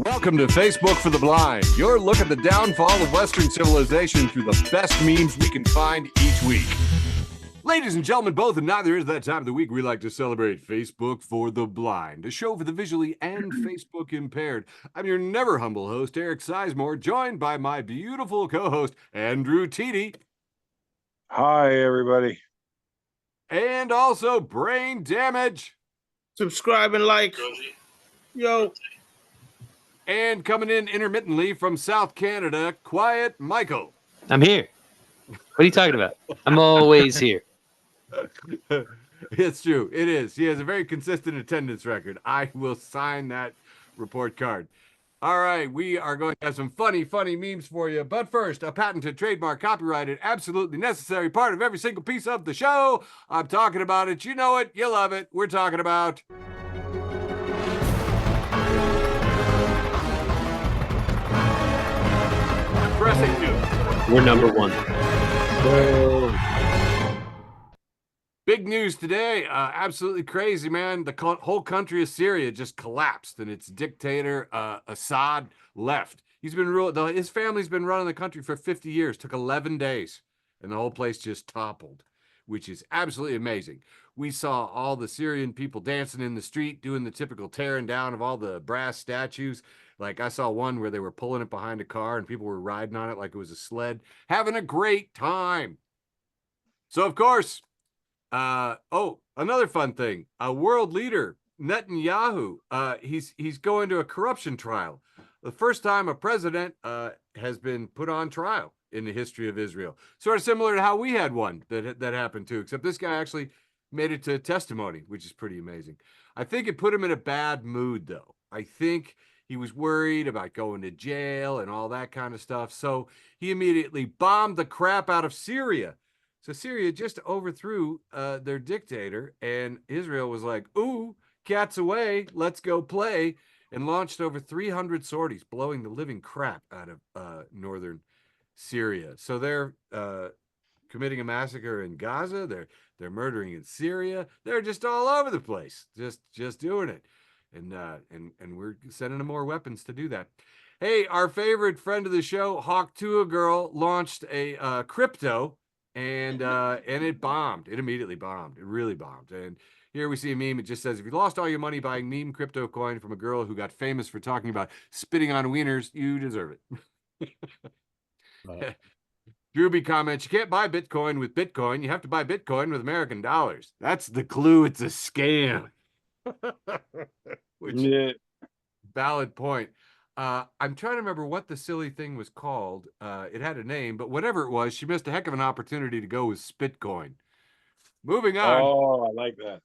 Welcome to Facebook for the Blind, your look at the downfall of Western civilization through the best memes we can find each week. Ladies and gentlemen, both and neither is that time of the week we like to celebrate Facebook for the Blind, a show for the visually and Facebook impaired. I'm your never humble host, Eric Sizemore, joined by my beautiful co-host, Andrew Tiede. Hi, everybody. And also Brain Damage. Subscribe and like. Yo. And coming in intermittently from South Canada, Quiet Michael. I'm here. What are you talking about? I'm always here. It's true. It is. He has a very consistent attendance record. I will sign that report card. All right. We are going to have some funny memes for you. But first, a patented, trademark, copyrighted, absolutely necessary part of every single piece of the show. I'm talking about it. You know it. You love it. We're talking about... Depressing news. We're number one. Big news today. Absolutely crazy, man. The whole country of Syria just collapsed, and its dictator, Assad, left. He's been his family's been running the country for 50 years. Took 11 days, and the whole place just toppled, which is absolutely amazing. We saw all the Syrian people dancing in the street, doing the typical tearing down of all the brass statues. Like I saw one where they were pulling it behind a car and people were riding on it like it was a sled, having a great time. So, of course, another fun thing, a world leader, Netanyahu, he's going to a corruption trial. The first time a president has been put on trial in the history of Israel. Sort of similar to how we had one that happened too, except this guy actually made it to testimony, which is pretty amazing. I think it put him in a bad mood, though. I think he was worried about going to jail and all that kind of stuff. So he immediately bombed the crap out of Syria. So Syria just overthrew their dictator, and Israel was like, ooh, cat's away, let's go play, and launched over 300 sorties, blowing the living crap out of northern Syria. So they're committing a massacre in Gaza. They're murdering in Syria. They're just all over the place, just doing it. And we're sending them more weapons to do that. Hey, our favorite friend of the show, Hawk Tua Girl, launched a crypto, and it bombed. It immediately bombed. It really bombed. And here we see a meme. It just says, if you lost all your money buying meme crypto coin from a girl who got famous for talking about spitting on wieners, you deserve it. Drewby comments, you can't buy Bitcoin with Bitcoin. You have to buy Bitcoin with American dollars. That's the clue. It's a scam. Which, yeah. Valid point. I'm trying to remember what the silly thing was called. It had a name, but whatever it was, she missed a heck of an opportunity to go with Spitcoin. Moving on. Oh, I like that.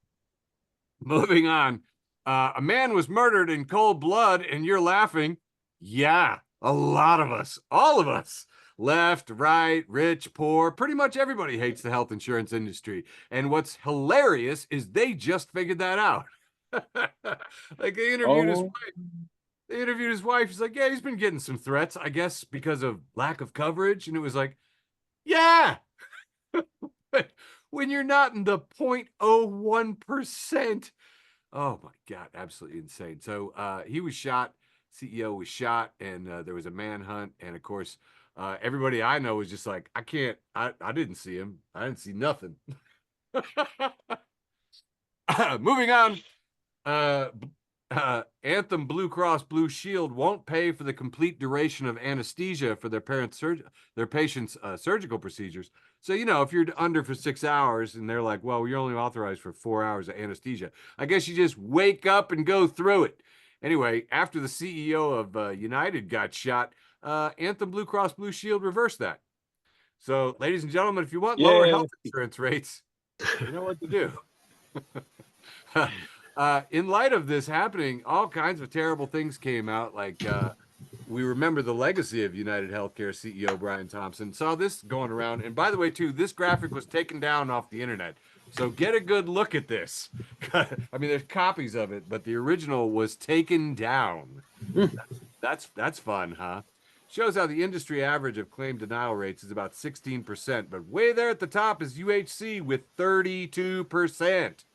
Moving on. A man was murdered in cold blood, and you're laughing. Yeah, a lot of us, all of us. Left, right, rich, poor, pretty much everybody hates the health insurance industry. And what's hilarious is they just figured that out. Like they interviewed his wife. They interviewed his wife. She's like, yeah, he's been getting some threats, I guess, because of lack of coverage. And it was like, yeah. But when you're not in the 0.01%, oh my God, absolutely insane. So he was shot, CEO was shot, and there was a manhunt. And of course, everybody I know was just like, I didn't see him. I didn't see nothing. Moving on. Anthem Blue Cross Blue Shield won't pay for the complete duration of anesthesia for their patients' surgical procedures. So, if you're under for 6 hours and they're like, well, you're only authorized for 4 hours of anesthesia, I guess you just wake up and go through it. Anyway, after the CEO of United got shot, Anthem Blue Cross Blue Shield reversed that. So, ladies and gentlemen, if you want lower health insurance rates, you know what to do. In light of this happening, all kinds of terrible things came out. Like we remember the legacy of United Healthcare CEO Brian Thompson. Saw this going around. And by the way, too, this graphic was taken down off the internet. So get a good look at this. I mean, there's copies of it, but the original was taken down. That's fun, huh? Shows how the industry average of claim denial rates is about 16%, but way there at the top is UHC with 32%.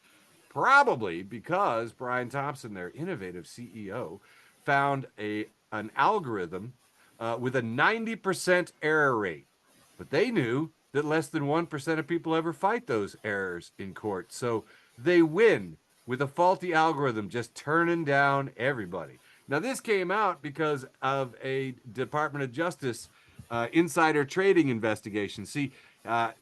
Probably because Brian Thompson, their innovative CEO, found an algorithm with a 90% error rate, but they knew that less than 1% of people ever fight those errors in court. So they win with a faulty algorithm just turning down everybody. Now, this came out because of a Department of Justice insider trading investigation. See,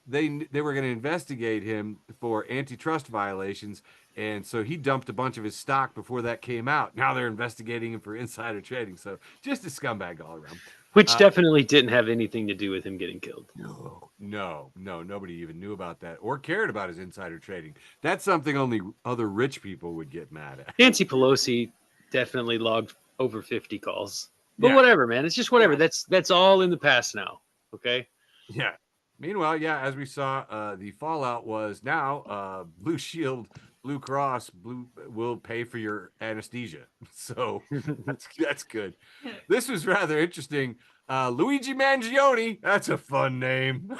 they were going to investigate him for antitrust violations, and so he dumped a bunch of his stock before that came out. Now they're investigating him for insider trading. So just a scumbag all around. Which definitely didn't have anything to do with him getting killed. No, nobody even knew about that or cared about his insider trading. That's something only other rich people would get mad at. Nancy Pelosi definitely logged over 50 calls. But Yeah. whatever, man. It's just whatever. That's all in the past now. Okay. Yeah. Meanwhile, yeah, as we saw, the fallout was now Blue Shield, Blue Cross, will pay for your anesthesia. So that's good. This was rather interesting. Luigi Mangione, that's a fun name.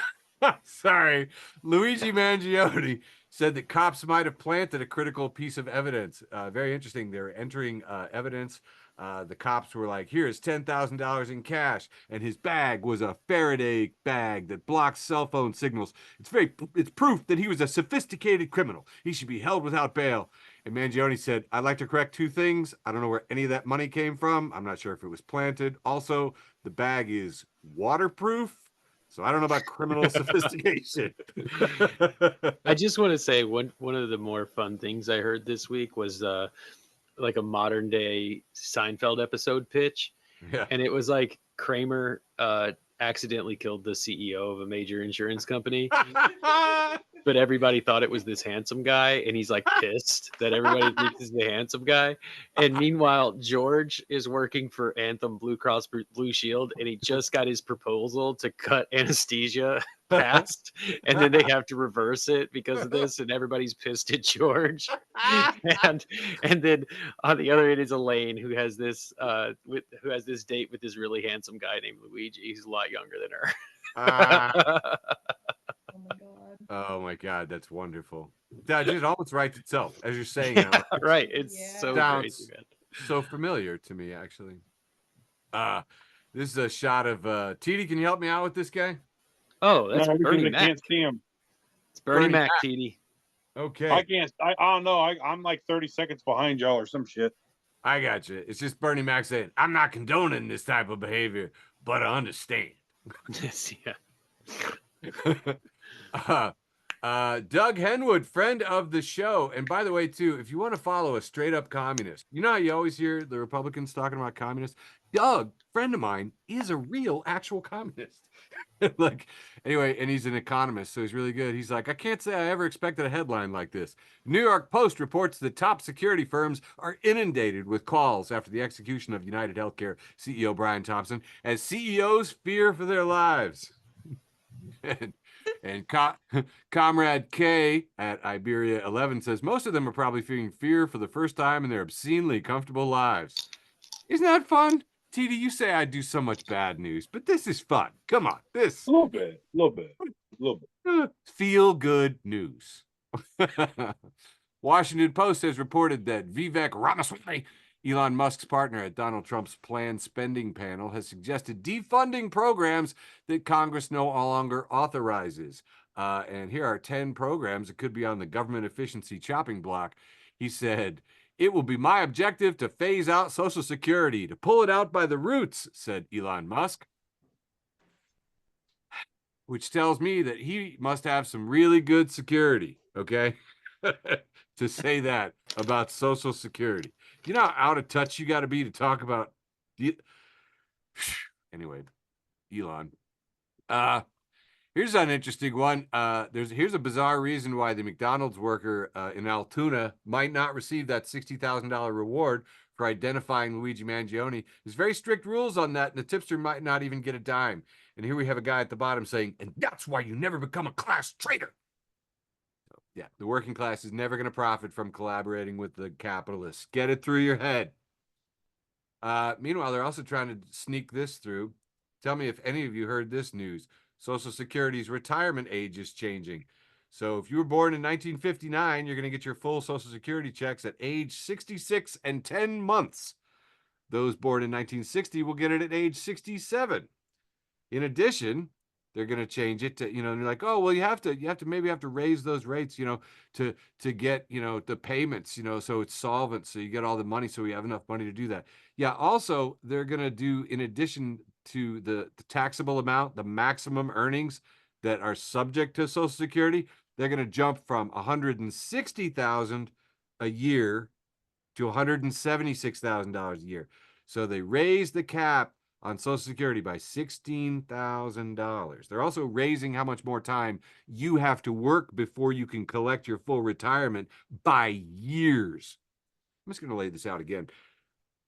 Sorry. Luigi Mangione said that cops might have planted a critical piece of evidence. Very interesting. They're entering evidence. The cops were like, here's $10,000 in cash. And his bag was a Faraday bag that blocks cell phone signals. It's proof that he was a sophisticated criminal. He should be held without bail. And Mangione said, I'd like to correct two things. I don't know where any of that money came from. I'm not sure if it was planted. Also, the bag is waterproof. So I don't know about criminal sophistication. I just want to say one of the more fun things I heard this week was like a modern day Seinfeld episode pitch. Yeah. And it was like Kramer accidentally killed the CEO of a major insurance company. But everybody thought it was this handsome guy, and he's like pissed that everybody thinks he's the handsome guy. And meanwhile, George is working for Anthem Blue Cross Blue Shield, and he just got his proposal to cut anesthesia passed, and then they have to reverse it because of this, and everybody's pissed at George. and then on the other end is Elaine, who has this date with this really handsome guy named Luigi. He's a lot younger than her. Oh my god. Oh my God, that's wonderful. That just almost writes itself as you're saying it. Yeah, right. It's Yeah. so Sounds crazy, man. so familiar to me, actually. This is a shot of Tiede. Can you help me out with this guy? Oh, that's No, because Bernie I Mac. can't see him. It's Bernie Bernie Mac, Mac. TD. Okay, I can't. I don't know. I'm like 30 seconds behind y'all or some shit. I got you. It's just Bernie Mac saying, I'm not condoning this type of behavior, but I understand. Yes, yeah. Doug Henwood, friend of the show. And by the way, too, if you want to follow a straight up communist, you know how you always hear the Republicans talking about communists? Doug, friend of mine, is a real actual communist. Like, anyway, and he's an economist, so he's really good. He's like, I can't say I ever expected a headline like this. New York Post reports that top security firms are inundated with calls after the execution of United Healthcare CEO Brian Thompson as CEOs fear for their lives. And Comrade K at Iberia 11 says most of them are probably feeling fear for the first time in their obscenely comfortable lives. Isn't that fun? Tiede, you say I do so much bad news, but this is fun. Come on, this A little bit. feel good news. Washington Post has reported that Vivek Ramaswamy, Elon Musk's partner at Donald Trump's planned spending panel, has suggested defunding programs that Congress no longer authorizes. And here are 10 programs that could be on the government efficiency chopping block. He said, it will be my objective to phase out Social Security, to pull it out by the roots, said Elon Musk. Which tells me that he must have some really good security, okay? To say that about Social Security. You know how out of touch you got to be to talk about. Anyway, Elon. Here's an interesting one. Here's a bizarre reason why the McDonald's worker in Altoona might not receive that $60,000 reward for identifying Luigi Mangione. There's very strict rules on that, and the tipster might not even get a dime. And here we have a guy at the bottom saying, and that's why you never become a class traitor. So, yeah, the working class is never going to profit from collaborating with the capitalists. Get it through your head. Meanwhile, they're also trying to sneak this through. Tell me if any of you heard this news. Social Security's retirement age is changing. So if you were born in 1959, you're going to get your full Social Security checks at age 66 and 10 months. Those born in 1960 will get it at age 67. In addition, they're going to change it to, you're like, oh, well, you have to maybe raise those rates, to get, the payments, so it's solvent. So you get all the money. So we have enough money to do that. Yeah. Also, they're going to do, in addition to the taxable amount, the maximum earnings that are subject to Social Security, they're going to jump from $160,000 a year to $176,000 a year. So they raised the cap on Social Security by $16,000. They're also raising how much more time you have to work before you can collect your full retirement by years. I'm just going to lay this out again.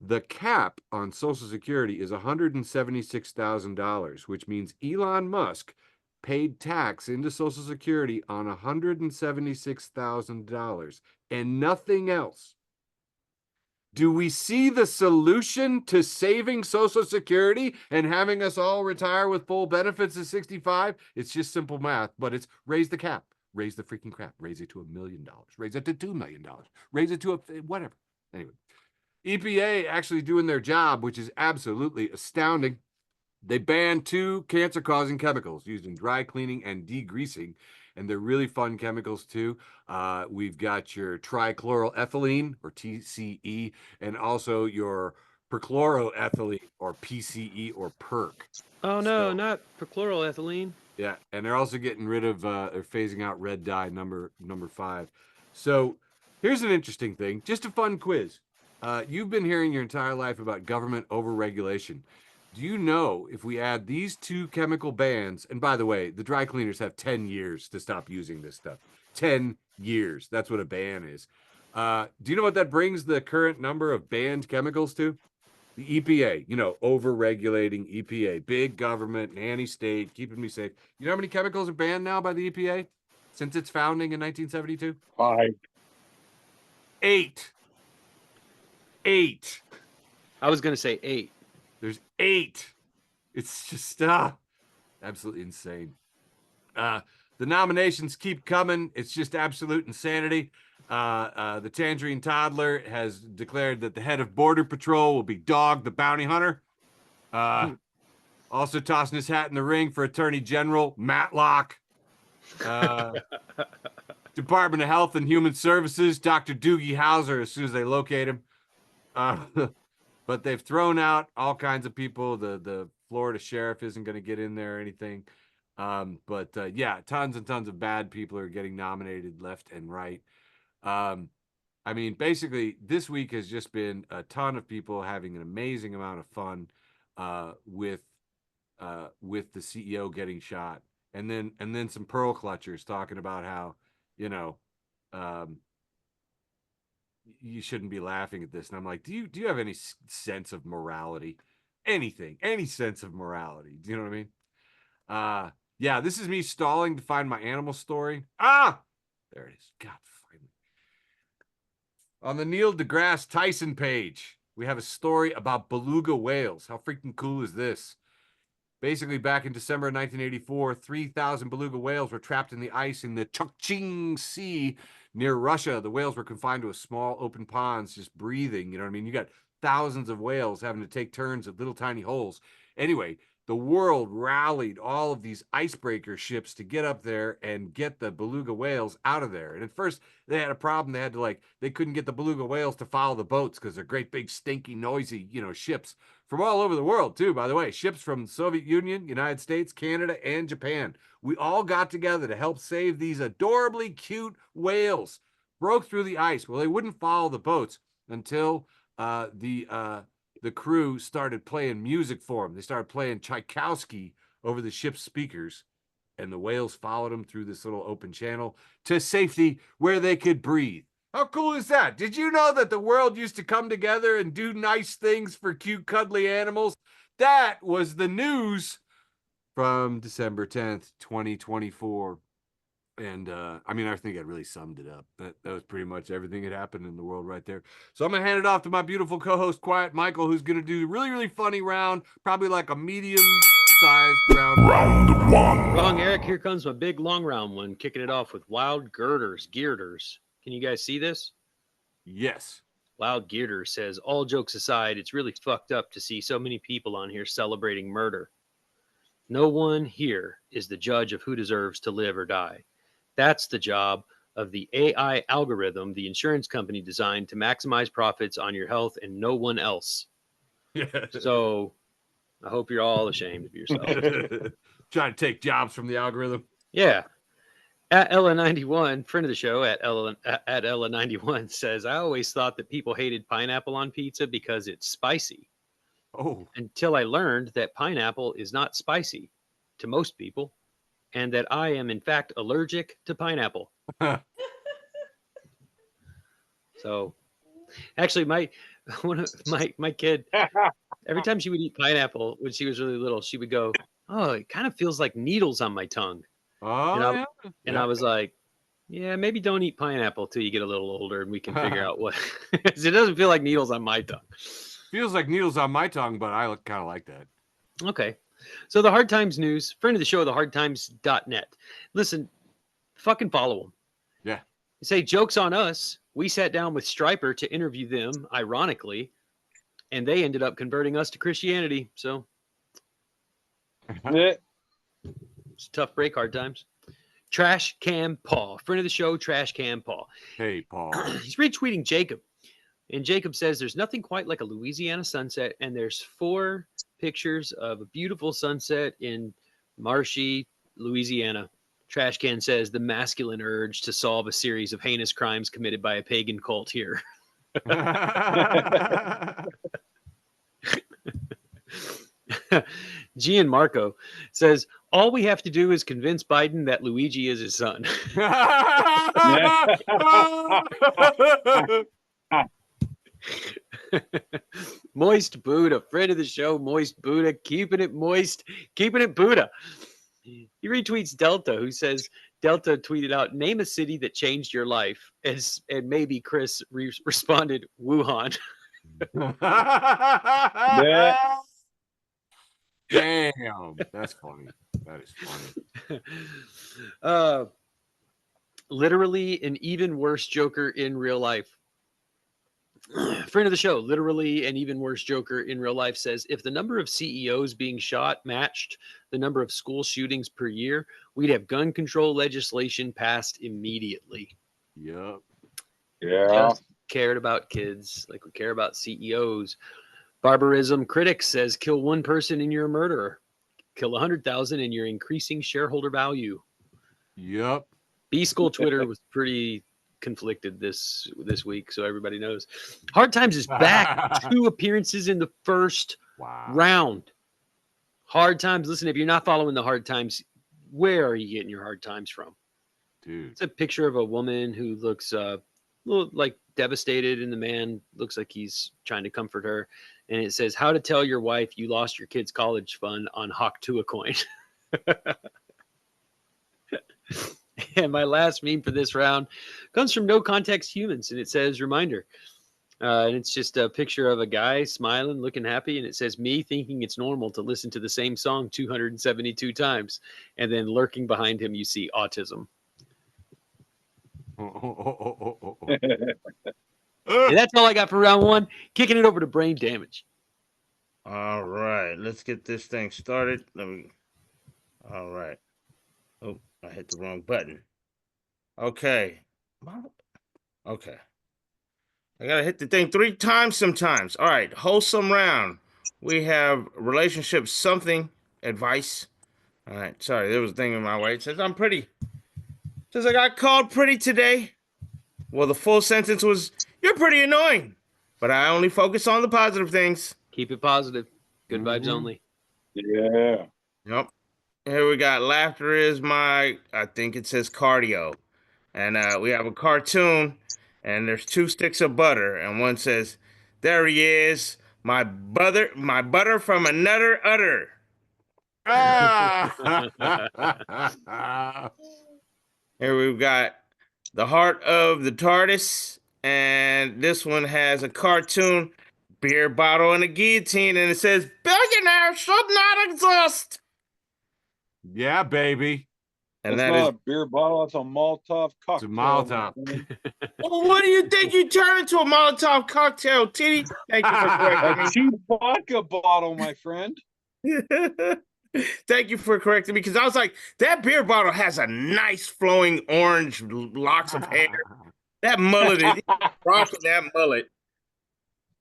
The cap on Social Security is $176,000, which means Elon Musk paid tax into Social Security on $176,000 and nothing else. Do we see the solution to saving Social Security and having us all retire with full benefits at 65? It's just simple math, but it's raise the cap, raise the freaking crap, raise it to $1 million, raise it to $2 million, raise it to whatever. Anyway, EPA actually doing their job, which is absolutely astounding. They banned 2 cancer-causing chemicals used in dry cleaning and degreasing, and they're really fun chemicals too. We've got your trichloroethylene, or TCE, and also your perchloroethylene, or PCE, or PERC. Oh no, not perchloroethylene. Yeah, and they're also getting rid of, they're phasing out red dye number 5. So here's an interesting thing, just a fun quiz. You've been hearing your entire life about government overregulation. Do you know if we add these 2 chemical bans, and by the way, the dry cleaners have 10 years to stop using this stuff. 10 years. That's what a ban is. Do you know what that brings the current number of banned chemicals to? The EPA, overregulating EPA, big government, nanny state, keeping me safe. You know how many chemicals are banned now by the EPA since its founding in 1972? 5. 8. 8. I was going to say 8. There's 8. It's just absolutely insane. The nominations keep coming. It's just absolute insanity. The Tangerine Toddler has declared that the head of Border Patrol will be Dog the Bounty Hunter. Also tossing his hat in the ring for Attorney General Matlock. Department of Health and Human Services, Dr. Doogie Howser, as soon as they locate him. But they've thrown out all kinds of people. The Florida sheriff isn't going to get in there or anything. Yeah, tons and tons of bad people are getting nominated left and right. I mean, basically, this week has just been a ton of people having an amazing amount of fun with the CEO getting shot, and then some pearl clutchers talking about how you shouldn't be laughing at this. And I'm like, do you have any sense of morality? Anything, any sense of morality? Do you know what I mean? Yeah, this is me stalling to find my animal story. There it is. God, finally. On the Neil deGrasse Tyson page, we have a story about beluga whales. How freaking cool is this? Basically, back in December of 1984, 3,000 beluga whales were trapped in the ice in the Chukchi Sea near Russia. The whales were confined to a small open ponds, just breathing. You know what I mean? You got thousands of whales having to take turns at little tiny holes. Anyway, the world rallied all of these icebreaker ships to get up there and get the beluga whales out of there. And at first, they had a problem. They had to they couldn't get the beluga whales to follow the boats because they're great, big, stinky, noisy, ships from all over the world, too, by the way. Ships from the Soviet Union, United States, Canada, and Japan. We all got together to help save these adorably cute whales. Broke through the ice. Well, they wouldn't follow the boats until the crew started playing music for them. They started playing Tchaikovsky over the ship's speakers, and the whales followed them through this little open channel to safety where they could breathe. How cool is that? Did you know that the world used to come together and do nice things for cute, cuddly animals? That was the news from December 10th, 2024. And I think I really summed it up. That was pretty much everything that happened in the world right there. So I'm going to hand it off to my beautiful co-host, Quiet Michael, who's going to do a really, really funny round, probably like a medium-sized round. Round 1. Wrong, Eric. Here comes my big long round one, kicking it off with wild girders. Can you guys see this? Yes. Loud Gearder says, all jokes aside, it's really fucked up to see so many people on here celebrating murder. No one here is the judge of who deserves to live or die. That's the job of the AI algorithm the insurance company designed to maximize profits on your health and no one else. Yeah. So I hope you're all ashamed of yourself. Trying to take jobs from the algorithm. Yeah. At Ella91, friend of the show at Ella91 says, I always thought that people hated pineapple on pizza because it's spicy. Oh. Until I learned that pineapple is not spicy to most people, and that I am in fact allergic to pineapple. So, actually, my kid, every time she would eat pineapple when she was really little, she would go, "Oh, it kind of feels like needles on my tongue." Oh, And I was like, "Yeah, maybe don't eat pineapple till you get a little older, and we can figure out what." It doesn't feel like needles on my tongue. Feels like needles on my tongue, but I kind of like that. Okay. So the Hard Times News, friend of the show, thehardtimes.net. Listen, fucking follow them. Yeah. Say, joke's on us. We sat down with Stryper to interview them, ironically, and they ended up converting us to Christianity. So Yeah. it's a tough break, Hard Times. Trashcanpaul, friend of the show, Trashcanpaul. Hey, Paul. He's retweeting Jacob. And Jacob says, there's nothing quite like a Louisiana sunset, and there's 4 pictures of a beautiful sunset in marshy Louisiana. Trashcan says, the masculine urge to solve a series of heinous crimes committed by a pagan cult here. Gian Marco says, all we have to do is convince Biden that Luigi is his son. Moist Buddha, friend of the show, Moist Buddha, keeping it moist, keeping it Buddha. He retweets Delta, who says, Delta tweeted out, name a city that changed your life. And maybe Chris responded, Wuhan. Yeah. Damn, that's funny. That is funny. Literally an even worse Joker in real life. Friend of the show, literally an even worse Joker in real life, says, if the number of CEOs being shot matched the number of school shootings per year, we'd have gun control legislation passed immediately. Yep. Yeah. Just cared about kids like we care about CEOs. Barbarism Critic says, kill one person and you're a murderer. Kill 100,000 and you're increasing shareholder value. Yep. B-School Twitter was pretty conflicted this week, so everybody knows. Hard Times is back. 2 appearances in the first round. Hard Times. Listen, if you're not following the Hard Times, where are you getting your Hard Times from? Dude. It's a picture of a woman who looks a little like devastated, and the man looks like he's trying to comfort her. And it says, how to tell your wife you lost your kid's college fund on Hawk Tua coin. And my last meme for this round comes from No Context Humans, and it says, reminder. And it's just a picture of a guy smiling, looking happy, and it says, me thinking it's normal to listen to the same song 272 times. And then lurking behind him, you see autism. And that's all I got for round 1. Kicking it over to Brain Damage. All right, let's get this thing started. All right. Oh, I hit the wrong button. Okay. Okay. I gotta hit the thing 3 times sometimes. All right, wholesome round. We have relationship something advice. All right, sorry, there was a thing in my way. It says I'm pretty. It says I got called pretty today. Well, the full sentence was, you're pretty annoying. But I only focus on the positive things. Keep it positive. Good vibes only. Yeah. Yep. Here we got laughter is my, I think it says cardio. And we have a cartoon, and there's 2 sticks of butter, and one says, there he is, my butter from another udder. Here we've got the heart of the TARDIS, and this one has a cartoon, beer bottle and a guillotine, and it says, billionaires should not exist. Yeah, baby. And That's that is not a beer bottle. That's a Molotov cocktail. It's a Molotov. well, what do you think you turn into a Molotov cocktail, Titty? Thank you for correcting A me. cheap vodka bottle, my friend. Thank you for correcting me because I was like, that beer bottle has a nice flowing orange locks of hair. That mullet is rocking that mullet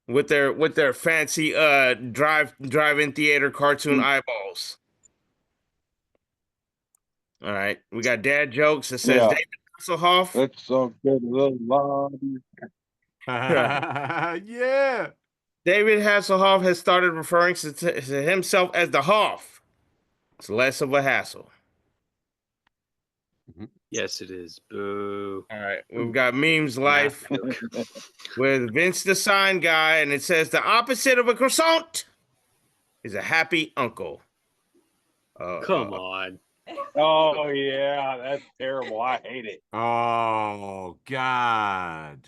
with their fancy drive-in theater cartoon eyeballs. All right, we got dad jokes that says Yeah. David Hasselhoff. That's so good. Little lobby. Yeah. David Hasselhoff has started referring to himself as the Hoff. It's less of a hassle. Yes, it is. Boo. All right, we've got Memes Life with Vince the Sign Guy, and it says the opposite of a croissant is a happy uncle. Come on. Oh yeah, that's terrible. I hate it. Oh God.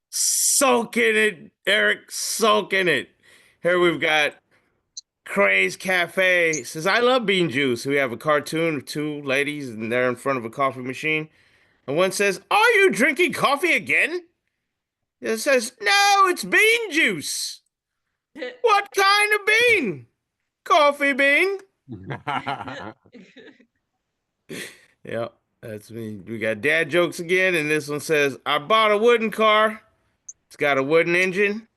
Soak in it, Eric. Soak in it. Here we've got Craze Cafe. Says, I love bean juice. We have a cartoon of two ladies, and they're in front of a coffee machine. And one says, are you drinking coffee again? It says, no, it's bean juice. What kind of bean? Coffee bean. Yep, that's me. We got dad jokes again, and this one says, I bought a wooden car. It's got a wooden engine,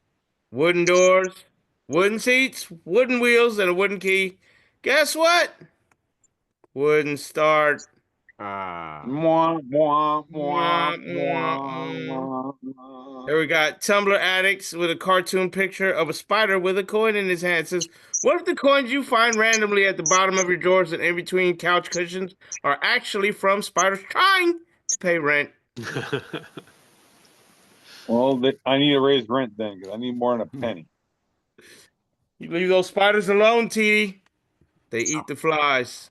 wooden doors, wooden seats, wooden wheels, and a wooden key. Guess what? Wouldn't start. Mwah, mwah, mwah, Mwah, mwah. Here we got Tumblr addicts with a cartoon picture of a spider with a coin in his hand. It says, what if the coins you find randomly at the bottom of your drawers and in between couch cushions are actually from spiders trying to pay rent? Well, I need to raise rent then because I need more than a penny. You leave those spiders alone, TD. They eat the flies.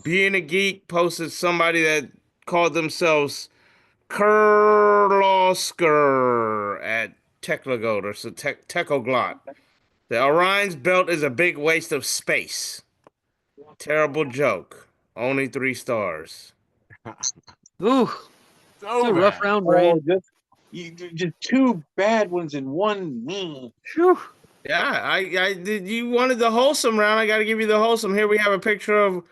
Being a Geek posted somebody that called themselves Kurlosker at Techlogot or so Techoglot. The Orion's belt is a big waste of space. Terrible joke. Only 3 stars. Ooh, it's a rough round, Brane. Just 2 bad ones in one me. Phew. Yeah, I did. You wanted the wholesome round. I got to give you the wholesome. Here we have a picture of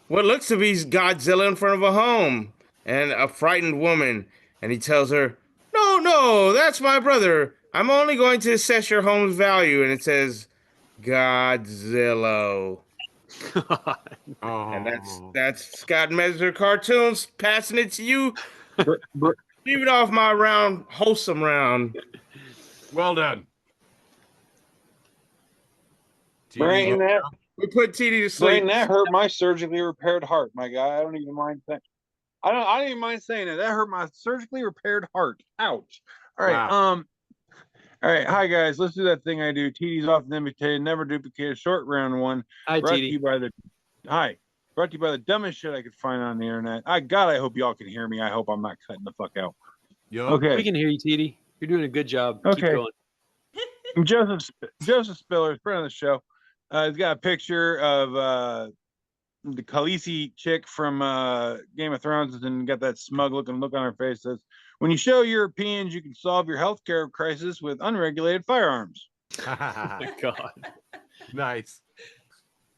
what looks to be Godzilla in front of a home and a frightened woman. And he tells her, no, that's my brother. I'm only going to assess your home's value. And it says, Godzilla. Oh. And that's Scott Messer Cartoons passing it to you. Leave it off my round, wholesome round. Well done. Brane, that We put TD to sleep. Brane, that hurt my surgically repaired heart, my guy. I don't even mind saying. I don't even mind saying it. That hurt my surgically repaired heart. Ouch. All right. Wow. All right. Hi guys. Let's do that thing I do. TD's often imitated, never duplicated. Short round one. Hi, Brought to TD. you by the Brought to you by the dumbest shit I could find on the internet. I hope y'all can hear me. I hope I'm not cutting the fuck out. Yup. Okay. We can hear you, TD. You're doing a good job. Okay. Keep going. Joseph Spiller, friend of the show. He's got a picture of the Khaleesi chick from Game of Thrones and got that smug looking look on her face. Says, when you show Europeans you can solve your healthcare crisis with unregulated firearms. Oh my God. Nice.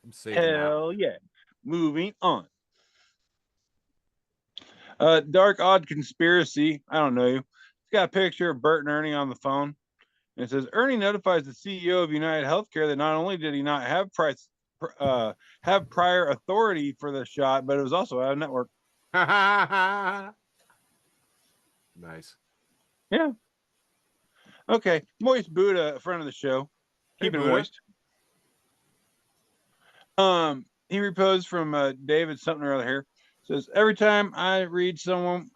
I'm saving that. Hell yeah. Moving on. Dark Odd Conspiracy. I don't know you. It's got a picture of Bert and Ernie on the phone. And it says, Ernie notifies the CEO of United Healthcare that not only did he not have prior authority for the shot, but it was also out of network. Nice. Yeah. Okay. Moist Buddha, a friend of the show. Keep it Buddha. moist. He reposed from David something or other here. Says, every time I read someone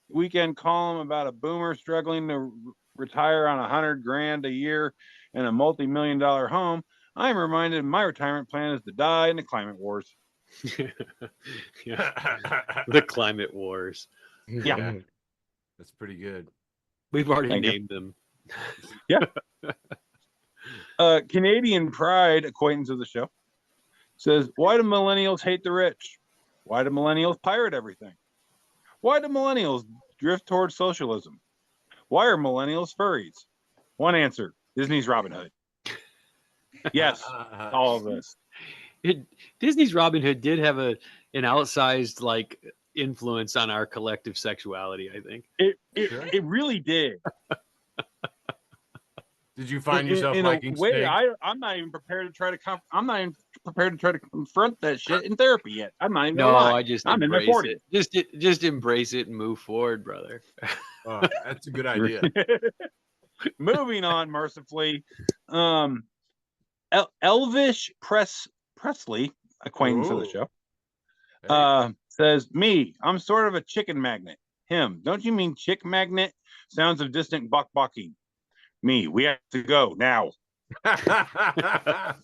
weekend column about a boomer struggling to retire on $100,000 a year in a multi-million-dollar home, I'm reminded my retirement plan is to die in the climate wars. Yeah. The climate wars. Yeah. That's pretty good. We've already Thank you. named them. Canadian Pride, acquaintance of the show. Says, why do millennials hate the rich? Why do millennials pirate everything? Why do millennials drift towards socialism? Why are millennials furries? One answer, Disney's Robin Hood. Yes, all of this. Disney's Robin Hood did have an outsized like influence on our collective sexuality, I think. It really did. Did you find yourself in liking a way? steak? I'm not even prepared to try to confront that shit in therapy yet. I'm not even No, gonna lie. I just I'm in my embrace 40s. it. Just embrace it and move forward, brother. Oh, that's a good idea. Moving on, mercifully. Elvish Presley, acquaintance of the show, Hey. says, me, I'm sort of a chicken magnet. Him, don't you mean chick magnet? Sounds of distant buck-bucking. Me, we have to go now. I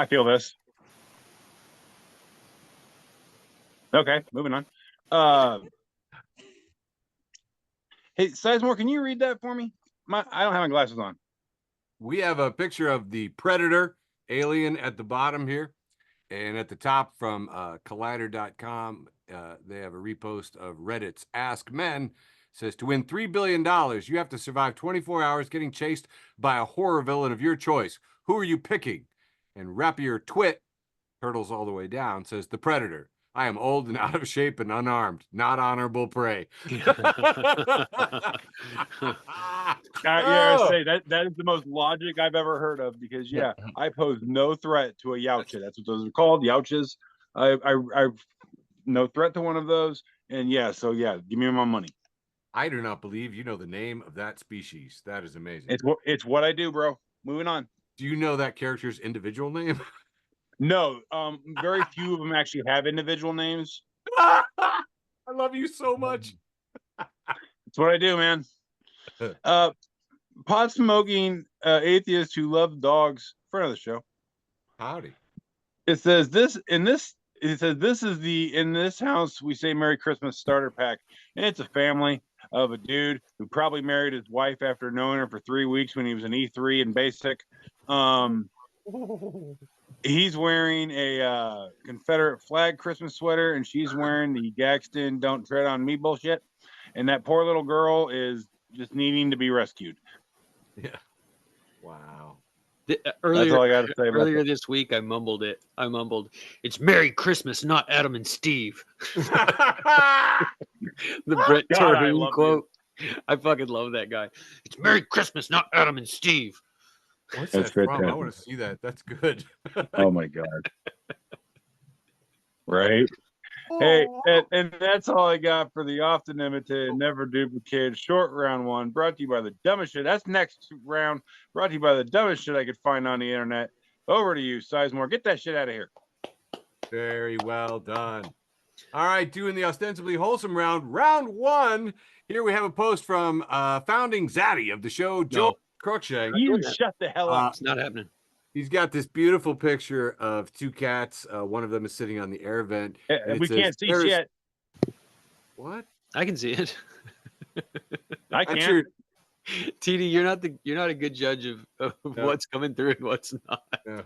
feel this. Okay, moving on. Hey, Sizemore, can you read that for me? I don't have my glasses on. We have a picture of the Predator alien at the bottom here. And at the top from collider.com, they have a repost of Reddit's Ask Men. It says, to win $3 billion, you have to survive 24 hours getting chased by a horror villain of your choice. Who are you picking? And Rapier Twit, turtles all the way down, says, the Predator. I am old and out of shape and unarmed, not honorable prey. I say that is the most logic I've ever heard of, because I pose no threat to a Yautja. That's what those are called, Yautjas. I've no threat to one of those, and give me my money. I do not believe you know the name of that species. That is amazing. It's what I do, bro. Moving on. Do you know that character's individual name? No, very few of them actually have individual names. I love you so much. That's what I do, man. Pot smoking atheists who love dogs. Friend of the show. Howdy. It says in this house we say Merry Christmas starter pack, and it's a family of a dude who probably married his wife after knowing her for 3 weeks when he was an E3 in basic. He's wearing a Confederate flag Christmas sweater, and she's wearing the Gaxton "Don't Tread on Me" bullshit. And that poor little girl is just needing to be rescued. Yeah. Wow. That's all I got to say. Earlier this week, I mumbled it. I mumbled, "It's Merry Christmas, not Adam and Steve." The Brett Terhune quote. I fucking love that guy. It's Merry Christmas, not Adam and Steve. What's that from? I want to see that. That's good. Oh my god! Right? Hey, and that's all I got for the often imitated, never duplicated short round one. Brought to you by the dumbest shit. That's next round. Brought to you by the dumbest shit I could find on the internet. Over to you, Sizemore. Get that shit out of here. Very well done. All right, doing the ostensibly wholesome round. Round one. Here we have a post from founding Zaddy of the show, Joel Cruikshank. You shut the hell up. It's not happening. He's got this beautiful picture of two cats. One of them is sitting on the air vent. We can't see shit. What? I can see it. I can't. Tiede, you're not a good judge of what's coming through and what's not. Yeah.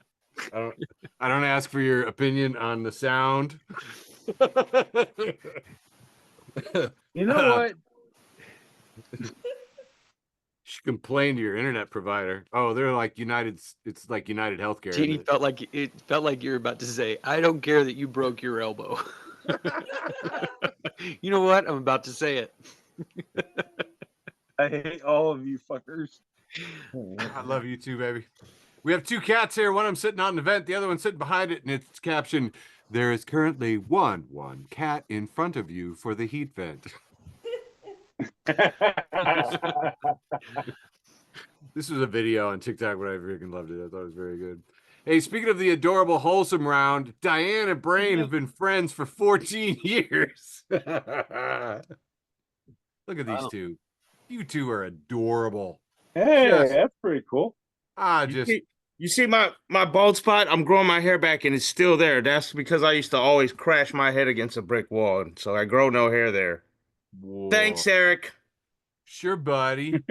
I don't ask for your opinion on the sound. You know what? You should complain to your internet provider. Oh, they're like United. It's like United Healthcare. Tiede felt like you were about to say, "I don't care that you broke your elbow." You know what? I'm about to say it. I hate all of you fuckers. I love you too, baby. We have two cats here. One of them sitting on the vent, the other one sitting behind it, and it's captioned, "There is currently one cat in front of you for the heat vent." This was a video on TikTok, but I freaking loved it. I thought it was very good. Hey, speaking of the adorable wholesome round, Diane and Brane have been friends for 14 years. Look at these two. You two are adorable. Hey, that's pretty cool. You see my bald spot? I'm growing my hair back and it's still there. That's because I used to always crash my head against a brick wall, and so I grow no hair there. Whoa. Thanks, Eric. Sure, buddy.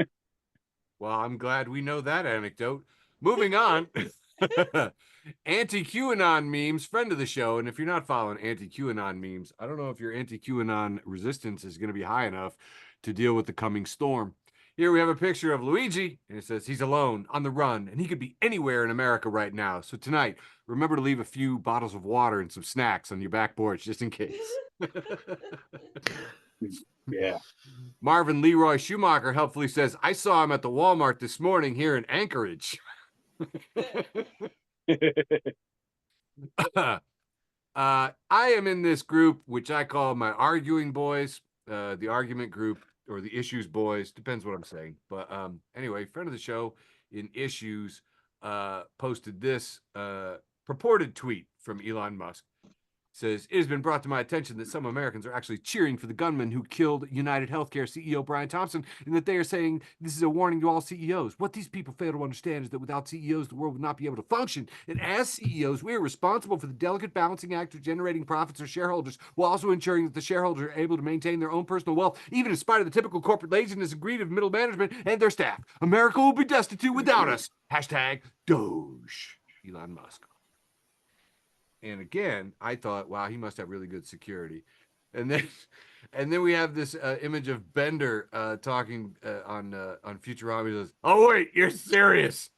Well, I'm glad we know that anecdote. Moving on. Anti-QAnon memes, friend of the show. And if you're not following anti-QAnon memes, I don't know if your anti-QAnon resistance is going to be high enough to deal with the coming storm. Here we have a picture of Luigi, and it says he's alone, on the run, and he could be anywhere in America right now. So tonight, remember to leave a few bottles of water and some snacks on your back porch, just in case. Yeah. Marvin Leroy Schumacher helpfully says, I saw him at the Walmart this morning here in Anchorage. I am in this group, which I call my arguing boys, the argument group, or the issues boys, depends what I'm saying. But anyway, friend of the show in issues posted this purported tweet from Elon Musk. Says, it has been brought to my attention that some Americans are actually cheering for the gunman who killed United Healthcare CEO Brian Thompson, and that they are saying this is a warning to all CEOs. What these people fail to understand is that without CEOs, the world would not be able to function. And as CEOs, we are responsible for the delicate balancing act of generating profits for shareholders, while also ensuring that the shareholders are able to maintain their own personal wealth, even in spite of the typical corporate laziness and greed of middle management and their staff. America will be destitute without us. Hashtag Doge. Elon Musk. And again, I thought, wow, he must have really good security. And then we have this image of Bender talking on Futurama. He says, "Oh wait, you're serious?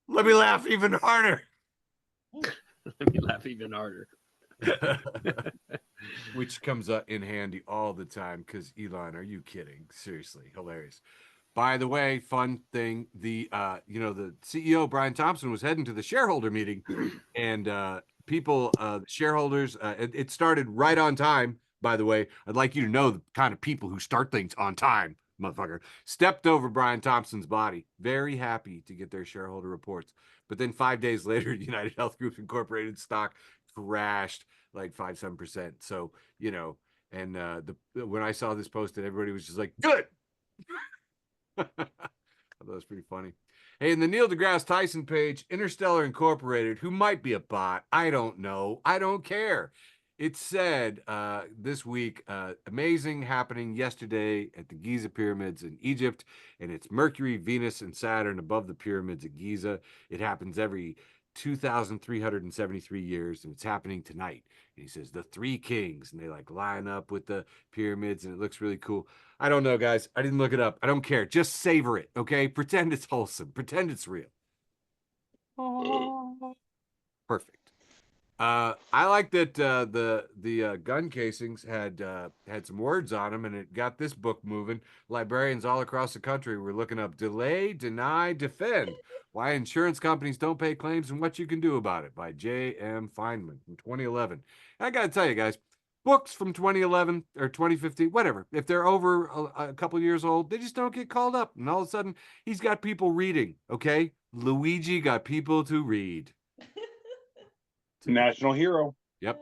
Let me laugh even harder." Let me laugh even harder. Which comes up in handy all the time because Elon, are you kidding? Seriously, hilarious. By the way, fun thing, the CEO Brian Thompson was heading to the shareholder meeting, and people, shareholders, it started right on time. By the way, I'd like you to know the kind of people who start things on time, motherfucker. Stepped over Brian Thompson's body, very happy to get their shareholder reports. But then 5 days later, United Health Group Incorporated stock crashed like 5-7%. So, and when I saw this posted, everybody was just like, good. I thought that was pretty funny. Hey, in the Neil deGrasse Tyson page, Interstellar Incorporated, who might be a bot, I don't know. I don't care. It said this week, amazing happening yesterday at the Giza pyramids in Egypt, and it's Mercury, Venus, and Saturn above the pyramids at Giza. It happens every 2,373 years, and it's happening tonight. And he says the three kings, and they like line up with the pyramids, and it looks really cool. I don't know, guys. I didn't look it up. I don't care. Just savor it, okay? Pretend it's wholesome. Pretend it's real. Perfect. I like that the gun casings had some words on them, and it got this book moving. Librarians all across the country were looking up "Delay, Deny, Defend: Why Insurance Companies Don't Pay Claims and What You Can Do About It" by J.M. Feynman from 2011. And I got to tell you guys, books from 2011 or 2015, whatever, if they're over a couple years old, they just don't get called up. And all of a sudden, he's got people reading, okay? Luigi got people to read. National hero. Yep.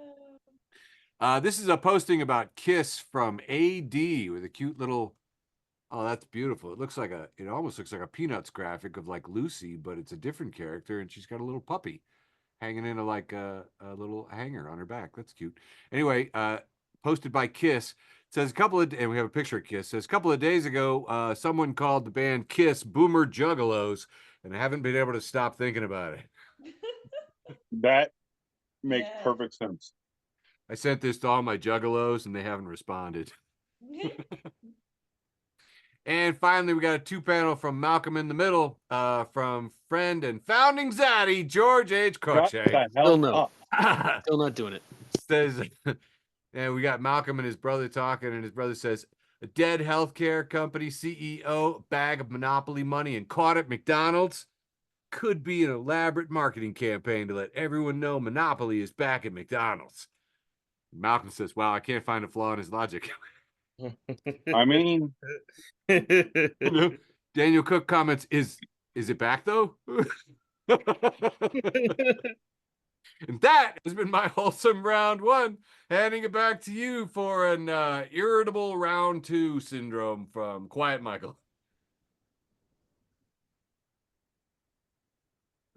This is a posting about Kiss from AD with a cute little, oh, that's beautiful. It almost looks like a Peanuts graphic of like Lucy, but it's a different character, and she's got a little puppy hanging in a little hanger on her back. That's cute. Anyway, posted by Kiss. It says and we have a picture of Kiss. It says a couple of days ago, someone called the band Kiss Boomer Juggalos, and I haven't been able to stop thinking about it. That makes perfect sense. I sent this to all my juggalos, and they haven't responded. And finally, we got a 2-panel from Malcolm in the Middle, from friend and founding zaddy, George H. Crochet. Still no. Still not doing it. Says, and we got Malcolm and his brother talking, and his brother says, a dead healthcare company CEO, bag of monopoly money, and caught at McDonald's. Could be an elaborate marketing campaign to let everyone know Monopoly is back at McDonald's. Malcolm says, wow, I can't find a flaw in his logic. I mean, Daniel Cook comments, is it back though? And that has been my wholesome round 1. Handing it back to you for an irritable round 2 syndrome from Quiet Michael.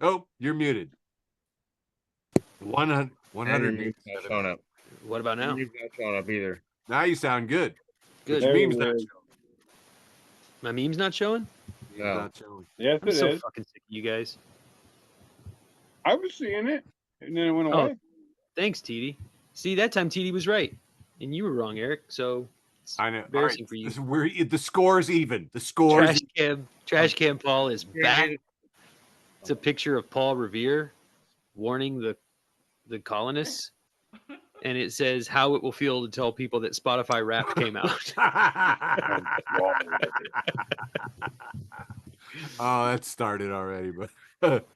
Oh, you're muted. 100. Not showing up. What about now? You're not showing up either. Now you sound good. Good. Your meme's not showing. My meme's not showing? No. Not showing. Yes, I'm it so is. fucking sick of you guys. I was seeing it, and then it went Oh. away. Thanks, Tiede. See, that time Tiede was right, and you were wrong, Eric. So it's I know. All embarrassing right. for you. The score's even. The score's Trash can Paul is back. It's a picture of Paul Revere warning the colonists, and it says how it will feel to tell people that Spotify Wrapped came out. Oh, that started already, but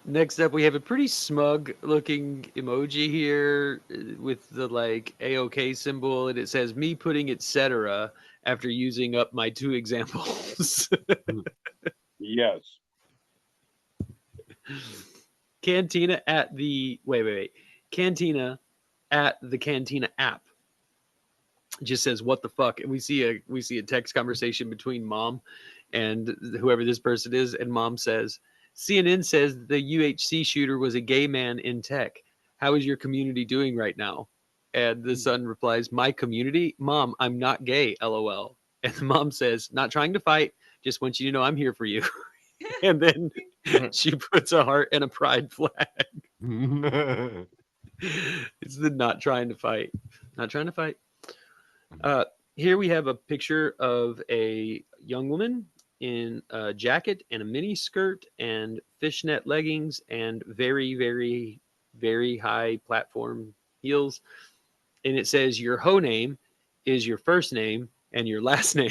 Next up, we have a pretty smug looking emoji here with the like AOK symbol, and it says me putting etc. after using up my 2 examples. Yes. Cantina at the Cantina at the Cantina app just says what the fuck, and we see a text conversation between mom and whoever this person is, and mom says CNN says the UHC shooter was a gay man in tech. How is your community doing right now? And the son replies, my community? Mom, I'm not gay, LOL. And the mom says, not trying to fight, just want you to know I'm here for you. And then she puts a heart and a pride flag. It's the not trying to fight. Not trying to fight. Here we have a picture of a young woman in a jacket and a mini skirt and fishnet leggings and very, very, very high platform heels. And it says your hoe name is your first name and your last name.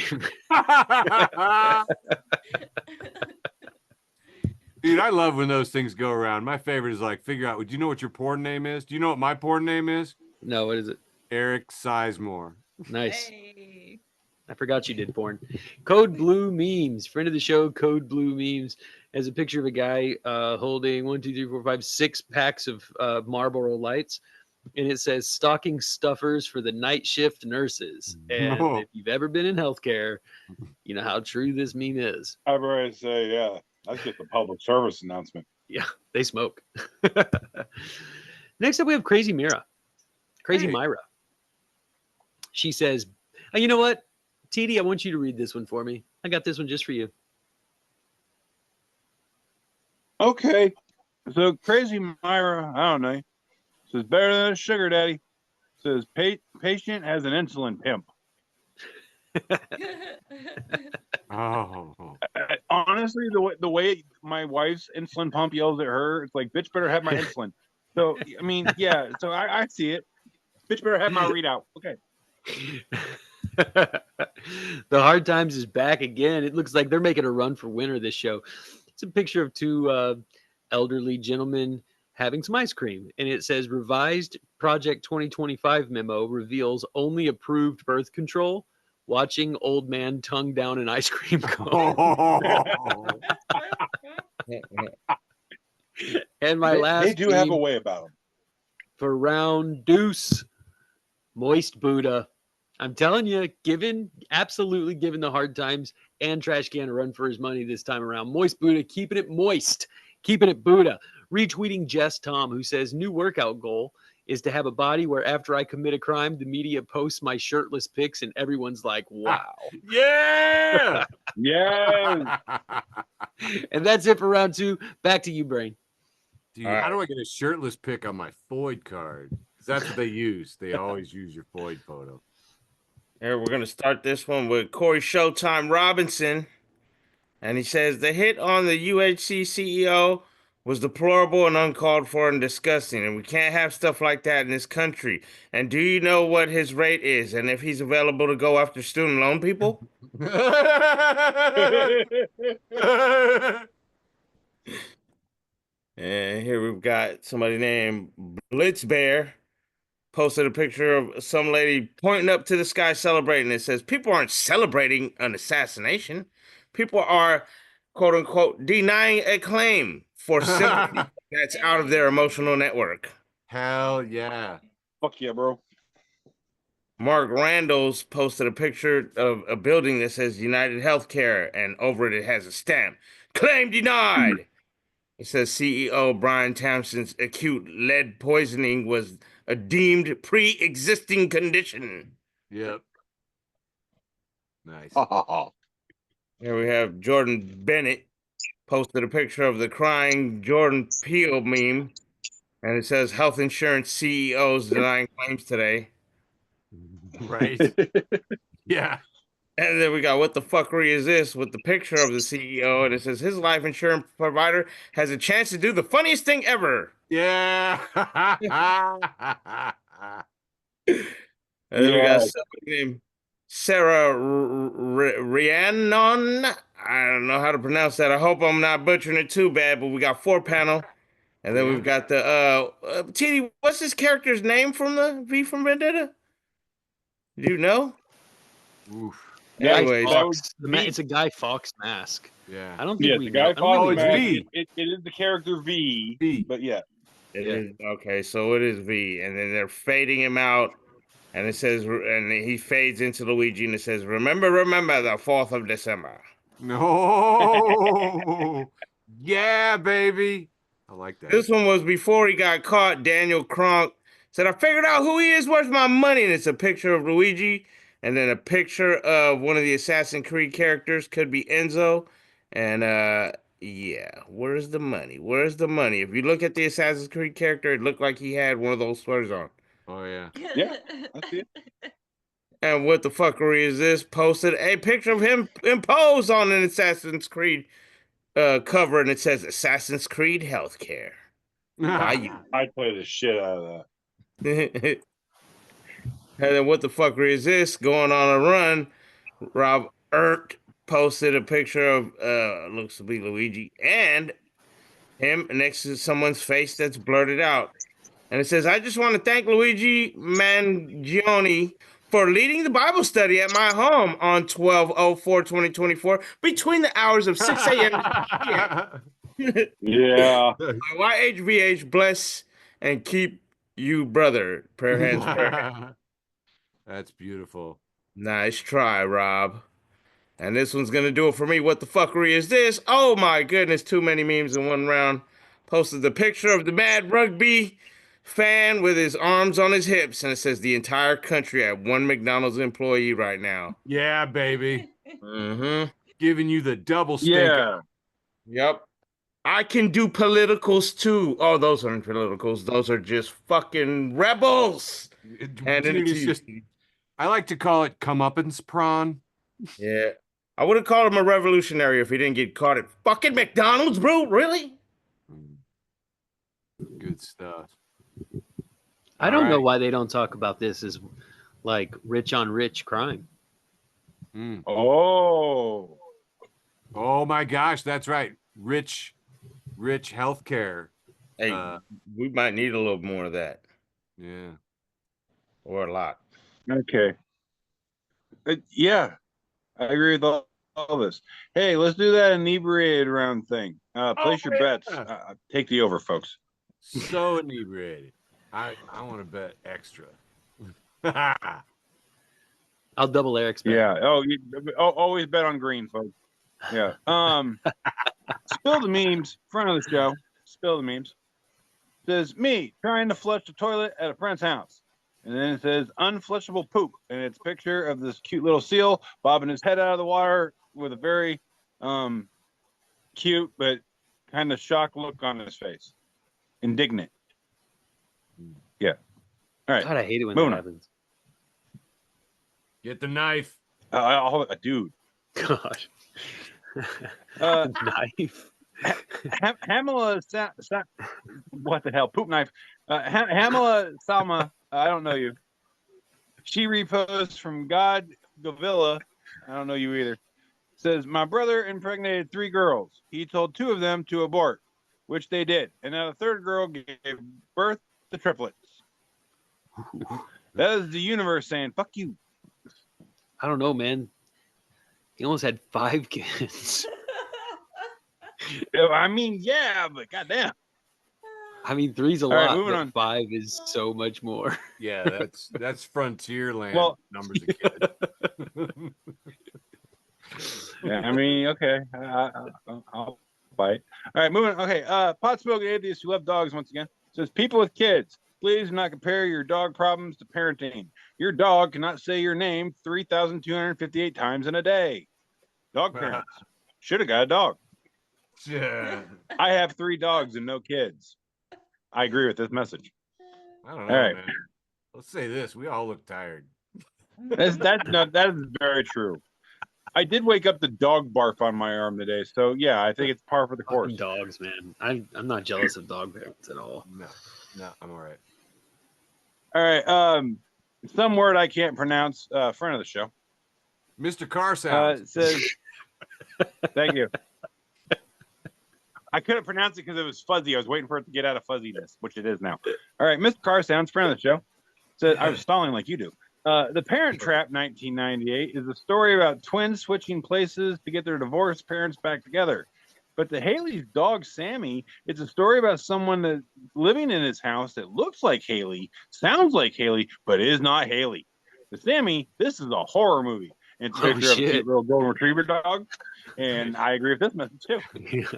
Dude, I love when those things go around. My favorite is like figure out, do you know what your porn name is? Do you know what my porn name is? No, what is it? Eric Sizemore. Nice. Hey. I forgot you did porn. Code Blue Memes, friend of the show, Code Blue Memes, has a picture of a guy holding 1, 2, 3, 4, 5, 6 packs of Marlboro Lights, and it says stocking stuffers for the night shift nurses. And if you've ever been in healthcare, you know how true this meme is. I've already say, yeah, that's just a public service announcement. Yeah, they smoke. Next up, we have Crazy Mira. Crazy Hey. Myra. She says, oh, you know what? Tiede, I want you to read this one for me. I got this one just for you. Okay. So Crazy Myra, I don't know, says better than a sugar daddy. Says patient has an insulin pimp. Oh. Honestly, the way my wife's insulin pump yells at her, it's like, bitch better have my insulin. So I mean, yeah. So I see it. Bitch better have my readout. Okay. The Hard Times is back again. It looks like they're making a run for winner this show. It's a picture of 2 elderly gentlemen having some ice cream, and it says revised Project 2025 memo reveals only approved birth control. Watching old man tongue down an ice cream cone. And my last they do have a meme way about them. for round deuce, moistbuddha. I'm telling you, absolutely giving the Hard Times and Trash Can a run for his money this time around. Moistbuddha, keeping it moist, keeping it Buddha. Retweeting Jess Tom, who says, new workout goal is to have a body where after I commit a crime, the media posts my shirtless pics and everyone's like, wow. Yeah. Yeah. And that's it for round 2. Back to you, Brane. Dude, All right. how do I get a shirtless pic on my Foyd card? Because that's what they use. They always use your Foyd photo. Here, we're going to start this one with Corey Showtime Robinson. And he says, the hit on the UHC CEO was deplorable and uncalled for and disgusting. And we can't have stuff like that in this country. And do you know what his rate is? And if he's available to go after student loan people? And here we've got somebody named Blitzbear. Posted a picture of some lady pointing up to the sky celebrating. It says, people aren't celebrating an assassination. People are, quote unquote, denying a claim for sympathy that's out of their emotional network. Hell yeah. Fuck yeah, bro. Mark Randall's posted a picture of a building that says United Healthcare, and over it has a stamp. Claim denied. It says CEO Brian Townsend's acute lead poisoning was a deemed pre-existing condition. Yep. Nice. Here we have Jordan Bennett posted a picture of the crying Jordan Peele meme, and it says health insurance CEOs denying claims today. Right. Yeah. And then we got what the fuckery is this with the picture of the CEO, and it says his life insurance provider has a chance to do the funniest thing ever. Yeah. And then we Yeah. got somebody named Sarah Rhiannon. I don't know how to pronounce that. I hope I'm not butchering it too bad, but we got 4-panel. And then Yeah. we've got the Tiede, what's this character's name from the V from Vendetta? Do you know? Oof. Yeah, Anyways, that was It's a Guy Fawkes mask. Yeah. I don't think yeah, we the know. guy I don't think Oh, Fawkes we it's know. mask. V. It is the character V, V. but yeah. it Yeah. is okay, so it is V, and then they're fading him out, and it says, and he fades into Luigi, and it says, remember the 4th of December. No. Yeah, baby. I like that. This one was before he got caught. Daniel Kronk said, I figured out who he is, where's my money? And it's a picture of Luigi, and then a picture of one of the Assassin's Creed characters, could be Enzo, and yeah, where's the money? Where's the money? If you look at the Assassin's Creed character, it looked like he had one of those sweaters on. Oh yeah. Yeah, I see it. And what the fuckery is this? Posted a picture of him imposed on an Assassin's Creed cover, and it says Assassin's Creed Healthcare. By you. I'd play the shit out of that. And then what the fuckery is this? Going on a run, Rob posted a picture of looks to be Luigi and him next to someone's face that's blurted out. And it says, I just want to thank Luigi Mangione for leading the Bible study at my home on 12/04/2024 between the hours of 6 a.m. and 6 p.m. Yeah. YHVH, bless and keep you, brother. Prayer hands, prayer. That's beautiful. Nice try, Rob. And this one's gonna do it for me. What the fuckery is this? Oh my goodness, too many memes in one round. Posted the picture of the mad rugby fan with his arms on his hips, and it says the entire country at one McDonald's employee right now. Yeah, baby. Mm-hmm. Giving you the double stink. Yeah. Yep. I can do politicals too. Oh, those aren't politicals. Those are just fucking rebels. And Dude, it's just, I like to call it comeuppance prawn. yeah. I would have called him a revolutionary if he didn't get caught at fucking McDonald's, bro. Really? Good stuff. I don't know Alright. why they don't talk about this as like rich on rich crime. Mm. Oh. Oh my gosh, that's right. Rich healthcare. Hey, we might need a little more of that, Yeah. or a lot. Okay. Yeah, I agree with all this. Hey, let's do that inebriated round thing. Place your bets. Take the over, folks. So inebriated. I want to bet extra. I'll double Eric's bet. Yeah. Always bet on green, folks. Yeah. Spill the memes. Front of the show. Spill the memes. Says me trying to flush the toilet at a friend's house. And then it says unflushable poop. And it's a picture of this cute little seal bobbing his head out of the water with a very cute but kind of shocked look on his face. Indignant. Yeah. All right. God, I hate it when Moving that on. happens. Get the knife. Dude. Gosh. Uh, Knife. Hamila, what the hell? Poop knife. Hamila Salma, I don't know you. She reposts from God Govilla. I don't know you either. Says, my brother impregnated 3 girls. He told 2 of them to abort, which they did. And now the 3rd girl gave birth to triplets. That is the universe saying, fuck you. I don't know, man. He almost had 5 kids. I mean, yeah, but goddamn. I mean, 3's a All right, lot, moving but on. 5 is so much more. Yeah, that's frontier land numbers of kids. Yeah, I mean, okay. I'll bite. All right, moving on. Okay, pot-smoking atheists who love dogs once again. Says, people with kids, please do not compare your dog problems to parenting. Your dog cannot say your name 3,258 times in a day. Dog parents should have got a dog. Yeah. I have 3 dogs and no kids. I agree with this message. I don't know, All right. man. Let's say this: we all look tired. That is very true. I did wake up the dog barf on my arm today, so yeah, I think it's par for the course. Fucking dogs, man. I'm not jealous of dog parents at all. No, I'm all right. All right. Some word I can't pronounce. Friend of the show. Mr. Car Sound. Says, thank you. I couldn't pronounce it because it was fuzzy. I was waiting for it to get out of fuzziness, which it is now. All right, Mr. Car Sounds, friend of the show, said, I was stalling like you do. The Parent Trap 1998 is a story about twins switching places to get their divorced parents back together. But the Haley's dog, Sammy, it's a story about someone that's living in his house that looks like Haley, sounds like Haley, but is not Haley. The Sammy, this is a horror movie. It's a picture of a cute little golden retriever dog. And I agree with this message too.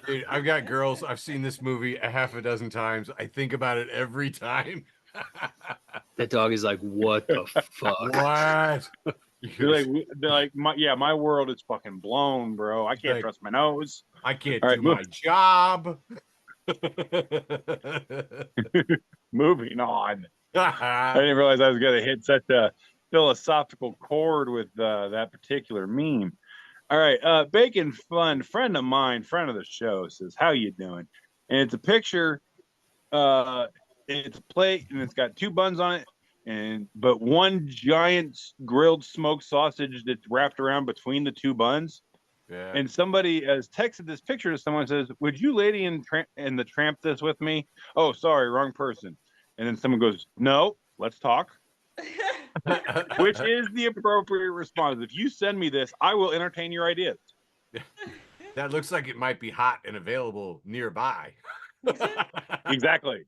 Dude, I've got girls. I've seen this movie a half a dozen times. I think about it every time. That dog is like, what the fuck? What? They're like, my world is fucking blown, bro. I can't trust my nose. I can't All right, do my job. Moving on. I didn't realize I was going to hit such a philosophical chord with that particular meme. All right, Bacon Fun, friend of mine, friend of the show, says, how you doing? And it's a picture, it's a plate, and it's got 2 buns on it, but one giant grilled smoked sausage that's wrapped around between the 2 buns. Yeah. And somebody has texted this picture to someone, says, would you lady in the tramp this with me? Oh, sorry, wrong person. And then someone goes, no, let's talk. Which is the appropriate response. If you send me this, I will entertain your ideas. That looks like it might be hot and available nearby. Exactly.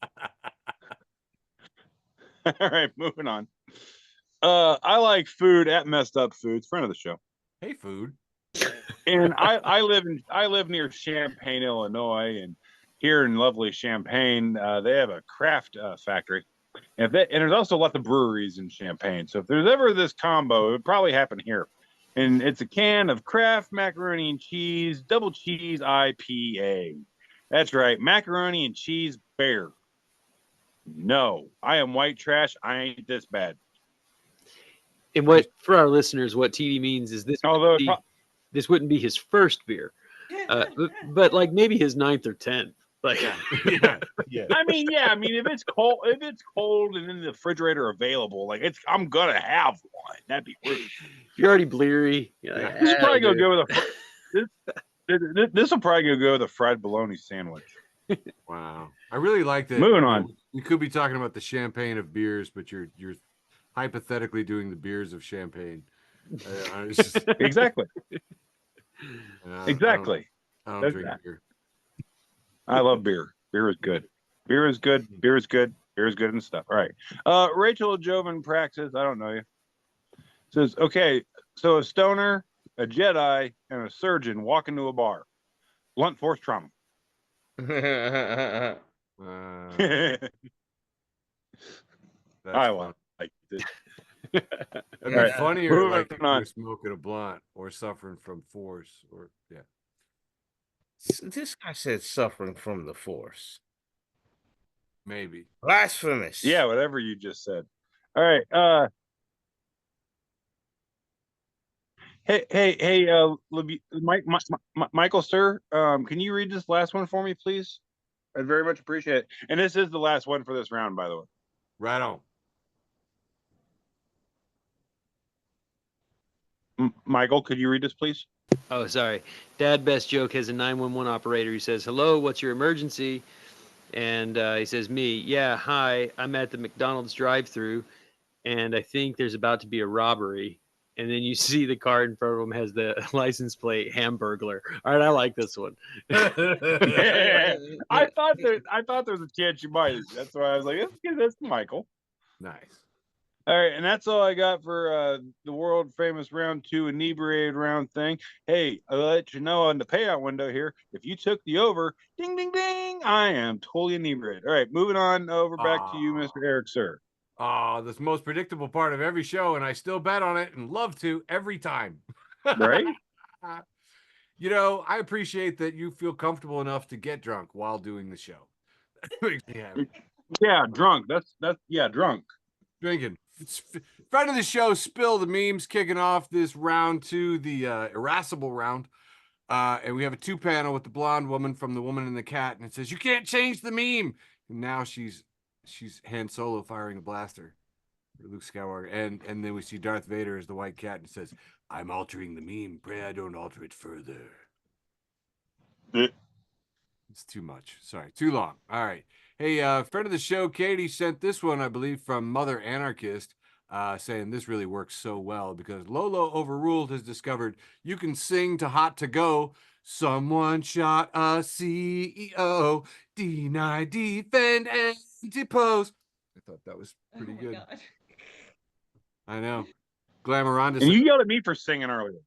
All right, moving on. I like food at Messed Up Foods, friend of the show. Hey, food. And I live near Champaign, Illinois, and here in lovely Champaign, they have a craft factory. And there's also lots of breweries in Champaign. So if there's ever this combo, it would probably happen here. And it's a can of Kraft macaroni and cheese, double cheese IPA. That's right, macaroni and cheese bear. No, I am white trash. I ain't this bad. And what, for our listeners, what TD means is this. Although this wouldn't be his first beer, but like maybe his 9th or 10th. Like, yeah. I mean, if it's cold and in the refrigerator available, like I'm gonna have one. That'd be rude. You're already bleary. Like, This will probably go with this will probably go with a fried bologna sandwich. Wow. I really like that. Moving on. We could be talking about the champagne of beers, but you're hypothetically doing the beers of champagne. Exactly. Exactly. I don't drink beer. I love beer. Beer is good. Beer is good. Beer is good. Beer is good and stuff. All right. Rachel Joven Praxis, I don't know you. Says, okay, so a stoner, a Jedi, and a surgeon walk into a bar. Blunt force trauma. I like this. It'd be funnier like if on. you're smoking a blunt or suffering from force or yeah. This guy said suffering from the force. Maybe. Blasphemous. Yeah, whatever you just said. All right. Hey, Michael, sir, can you read this last one for me, please? I'd very much appreciate it. And this is the last one for this round, by the way. Right on. Michael, could you read this, please? oh, sorry. Dad Best Joke has a 911 operator who says, hello, what's your emergency? And he says, me. Yeah, hi. I'm at the McDonald's drive-thru, and I think there's about to be a robbery. And then you see the car in front of him has the license plate Hamburglar. All right, I like this one. Yeah. I thought there was a chance you might. That's why I was like, that's Michael. Nice. All right, and that's all I got for the world famous round 2 inebriated round thing. Hey, I'll let you know on the payout window here. If you took the over, ding, ding, ding, I am totally inebriated. All right, moving on over back to you, Mr. Eric, sir. Oh, this most predictable part of every show, and I still bet on it and love to every time. Right? You know, I appreciate that you feel comfortable enough to get drunk while doing the show. Makes me happy. Yeah, drunk. That's drunk. Drinking. Friend of the show, Spill the Memes, kicking off this round 2, the irascible round. And we have a 2-panel with the blonde woman from The Woman and the Cat, and it says, "You can't change the meme." And now she's Han Solo firing a blaster for Luke Skywalker. And then we see Darth Vader as the white cat, and it says, "I'm altering the meme. Pray I don't alter it further." It's too much. Sorry, too long. All right. Hey, friend of the show, Katie, sent this one, I believe, from Mother Anarchist, saying this really works so well because Lolo Overruled has discovered you can sing to Hot to Go. Someone shot a CEO. Deny, defend, and depose. I thought that was pretty Oh my good. God. I know. Glamoranda And you yelled at me for singing earlier.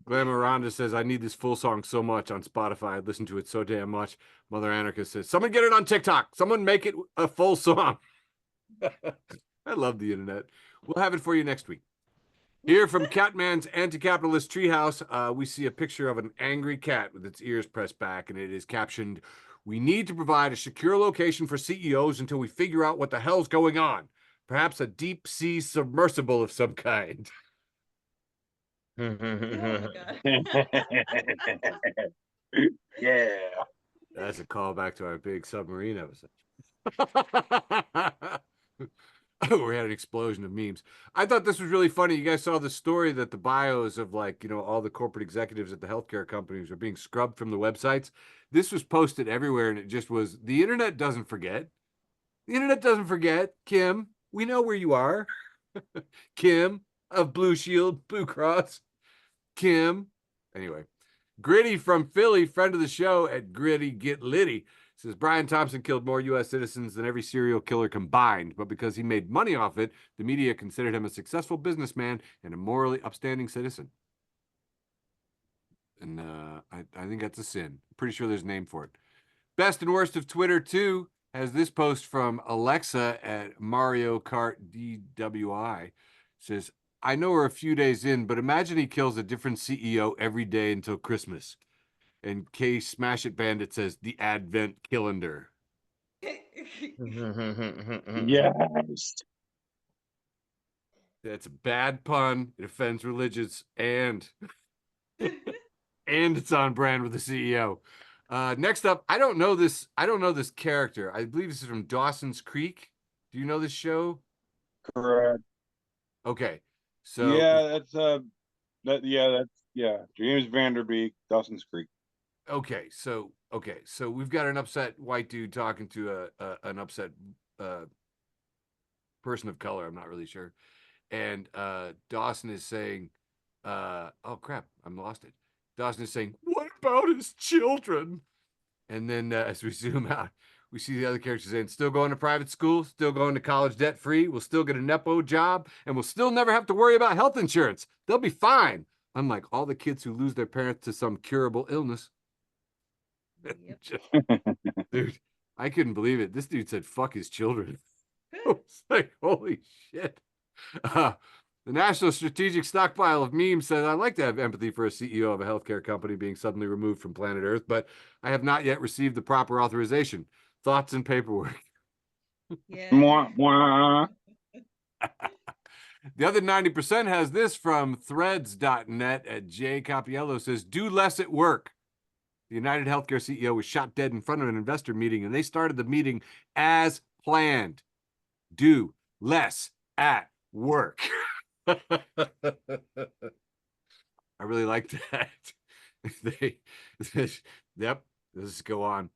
Glamoranda says, "I need this full song so much on Spotify. I listen to it so damn much." Mother Anarchist says, "Someone get it on TikTok. Someone make it a full song." I love the internet. We'll have it for you next week. Here from Catman's Anti-Capitalist Treehouse, we see a picture of an angry cat with its ears pressed back, and it is captioned, "We need to provide a secure location for CEOs until we figure out what the hell's going on. Perhaps a deep sea submersible of some kind." Oh my God. Yeah. That's a callback to our big submarine episode. We had an explosion of memes. I thought this was really funny. You guys saw the story that the bios of, like, you know, all the corporate executives at the healthcare companies are being scrubbed from the websites. This was posted everywhere, and it just was, the internet doesn't forget. The internet doesn't forget. Kim, we know where you are. Kim of Blue Shield, Blue Cross. Kim. Anyway, Gritty from Philly, friend of the show at Gritty Get Litty, says Brian Thompson killed more U.S. citizens than every serial killer combined, but because he made money off it, the media considered him a successful businessman and a morally upstanding citizen. And I think that's a sin. I'm pretty sure there's a name for it. Best and worst of Twitter, too, has this post from Alexa at Mario Kart DWI. Says, "I know we're a few days in, but imagine he kills a different CEO every day until Christmas." And K Smash It Bandit says, "The Advent Calendar." Yes. That's a bad pun. It offends religions, and it's on brand with the CEO. Next up, I don't know this character. I believe this is from Dawson's Creek. Do you know this show? Correct. Okay. So Yeah, that's James Vanderbeek, Dawson's Creek. Okay, so we've got an upset white dude talking to an upset person of color. I'm not really sure, and Dawson is saying, "Oh crap, I'm lost it." Dawson is saying, "What about his children?" And then as we zoom out, we see the other characters saying, "Still going to private school, still going to college debt free. We'll still get a Nepo job, and we'll still never have to worry about health insurance. They'll be fine." Unlike all the kids who lose their parents to some curable illness. Dude, I couldn't believe it. This dude said, "Fuck his children." I was like, holy shit. The National Strategic Stockpile of Memes says, "I'd like to have empathy for a CEO of a healthcare company being suddenly removed from planet Earth, but I have not yet received the proper authorization. Thoughts and paperwork." Yeah. Mwah, mwah. The other 90% has this from threads.net at J Capiello, says, "Do less at work." The United Healthcare CEO was shot dead in front of an investor meeting, and they started the meeting as planned. Do less at work. I really like that. Yep, let's go on.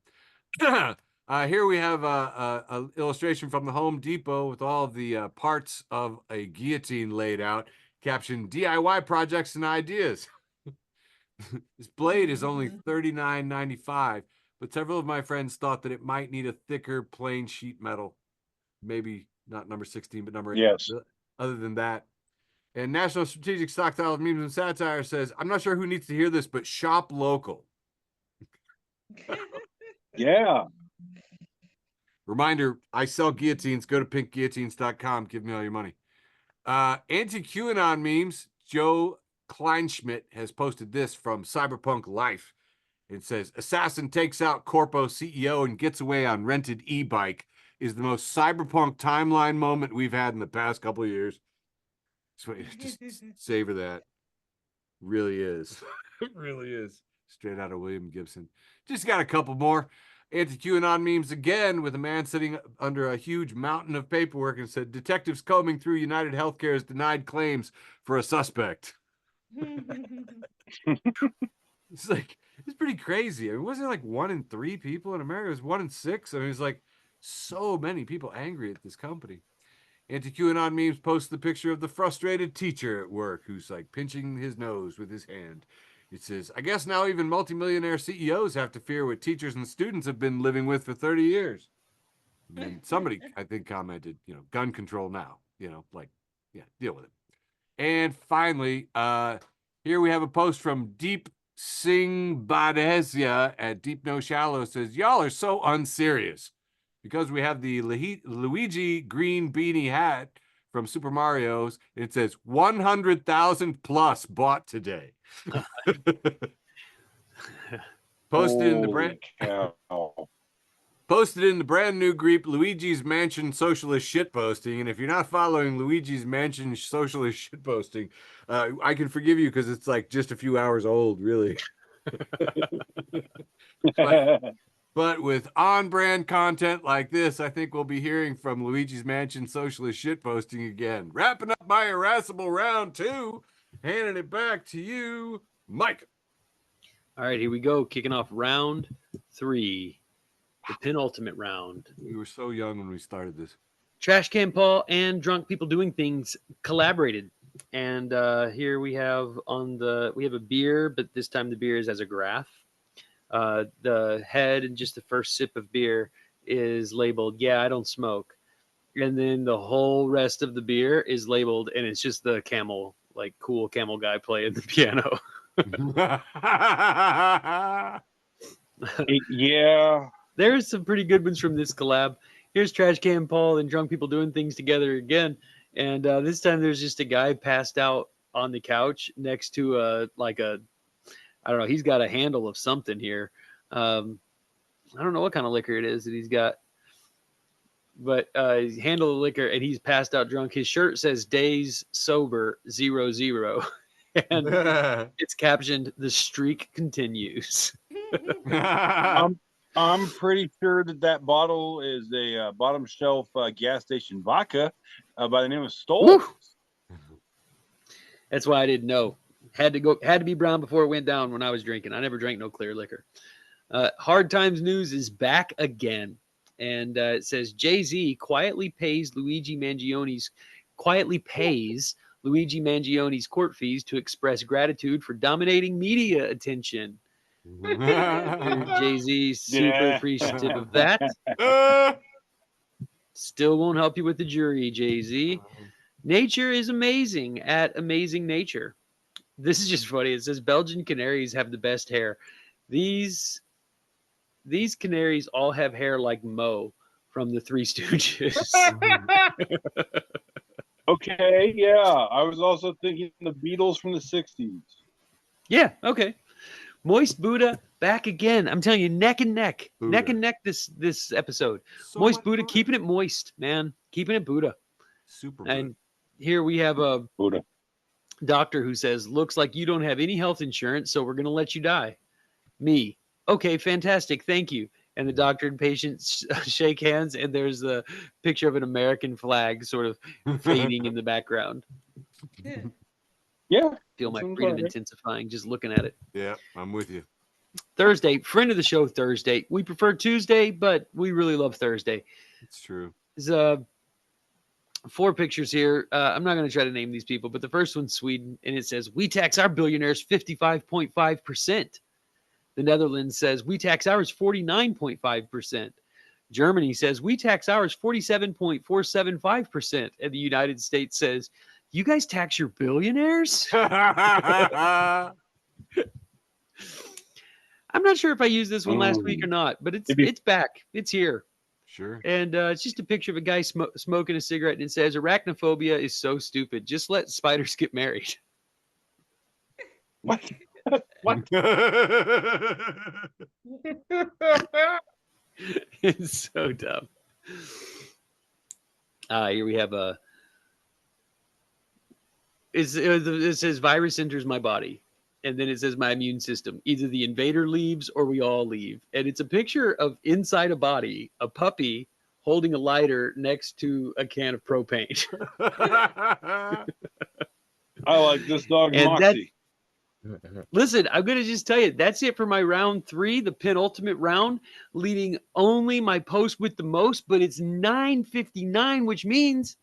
Here we have a illustration from the Home Depot with all of the parts of a guillotine laid out, captioned "DIY projects and ideas." This blade is only $39.95, but several of my friends thought that it might need a thicker plain sheet metal. Maybe not number 16, but number 8. Yes. Other than that. And National Strategic Stockpile of Memes and Satire says, "I'm not sure who needs to hear this, but shop local." Yeah. Reminder, I sell guillotines. Go to pinkguillotines.com. Give me all your money. Anti-QAnon memes. Joe Kleinschmidt has posted this from Cyberpunk Life. It says, assassin takes out Corpo CEO and gets away on rented e-bike is the most cyberpunk timeline moment we've had in the past couple of years. So just savor that. Really is. It really is. Straight out of William Gibson. Just got a couple more. Anti-QAnon memes again with a man sitting under a huge mountain of paperwork and said, detectives combing through United Healthcare's denied claims for a suspect. It's like, it's pretty crazy. I mean, wasn't it like 1 in 3 people in America? It was 1 in 6. I mean, it's like so many people angry at this company. Anti-QAnon memes post the picture of the frustrated teacher at work who's like pinching his nose with his hand. It says, I guess now even multimillionaire CEOs have to fear what teachers and students have been living with for 30 years. I mean, somebody, I think, commented, gun control now, like, yeah, deal with it. And finally, here we have a post from Deep Sing Badezia at Deep No Shallow says, y'all are so unserious because we have the Luigi green beanie hat from Super Mario's. It says 100,000 plus bought today. Posted in the brand new group Luigi's Mansion Socialist Shitposting. And if you're not following Luigi's Mansion Socialist Shitposting, I can forgive you because it's like just a few hours old, really. But with on-brand content like this, I think we'll be hearing from Luigi's Mansion Socialist Shitposting again. Wrapping up my irascible round 2, handing it back to you, Mike. All right, here we go. Kicking off round 3, the penultimate round. We were so young when we started this. Trashcanpaul and Drunk People Doing Things collaborated. And here we have we have a beer, but this time the beer is as a graph. The head and just the first sip of beer is labeled, yeah, I don't smoke. And then the whole rest of the beer is labeled, and it's just the camel, like cool camel guy playing the piano. Yeah. There's some pretty good ones from this collab. Here's Trashcanpaul and Drunk People Doing Things together again. And this time there's just a guy passed out on the couch next to I don't know, he's got a handle of something here. I don't know what kind of liquor it is that he's got. But he's handled the liquor and he's passed out drunk. His shirt says days sober 00. And it's captioned, the streak continues. I'm pretty sure that bottle is a bottom shelf gas station vodka by the name of Stoll. That's why I didn't know. Had to be brown before it went down when I was drinking. I never drank no clear liquor. Hard Times News is back again. And it says Jay-Z quietly pays Luigi Mangioni's court fees to express gratitude for dominating media attention. Jay-Z super appreciative of that. Still won't help you with the jury, Jay-Z. Nature is amazing at Amazing Nature. This is just funny. It says Belgian canaries have the best hair. These canaries all have hair like Mo from the Three Stooges. Okay, yeah. I was also thinking the Beatles from the 60s. Yeah, okay. moistbuddha back again. I'm telling you, neck and neck. Buddha. Neck and neck this episode. So moistbuddha, much fun. keeping it moist, man. Keeping it Buddha. Super. And here we have a Buddha. doctor who says, looks like you don't have any health insurance, so we're going to let you die. Me. Okay, fantastic. Thank you. And the doctor and patient shake hands, and there's a picture of an American flag sort of fading in the background. Yeah. Feel my Sounds freedom right. intensifying just looking at it. Yeah, I'm with you. Thursday, friend of the show, Thursday. We prefer Tuesday, but we really love Thursday. It's true. There's 4 pictures here. I'm not going to try to name these people, but the first one's Sweden, and it says, we tax our billionaires 55.5%. The Netherlands says, we tax ours 49.5%. Germany says, we tax ours 47.475%. And the United States says, you guys tax your billionaires? I'm not sure if I used this one last week or not, but it's back. It's here. Sure. And it's just a picture of a guy smoking a cigarette, and it says, arachnophobia is so stupid. Just let spiders get married. What? What? It's so dumb. Here we have a. It says virus enters my body, and then it says my immune system. Either the invader leaves or we all leave. And it's a picture of inside a body, a puppy holding a lighter next to a can of propane. I like this dog, And Moxie. Listen, I'm going to just tell you, that's it for my round 3, the penultimate round, leading only my post with the most, but it's 9:59, which means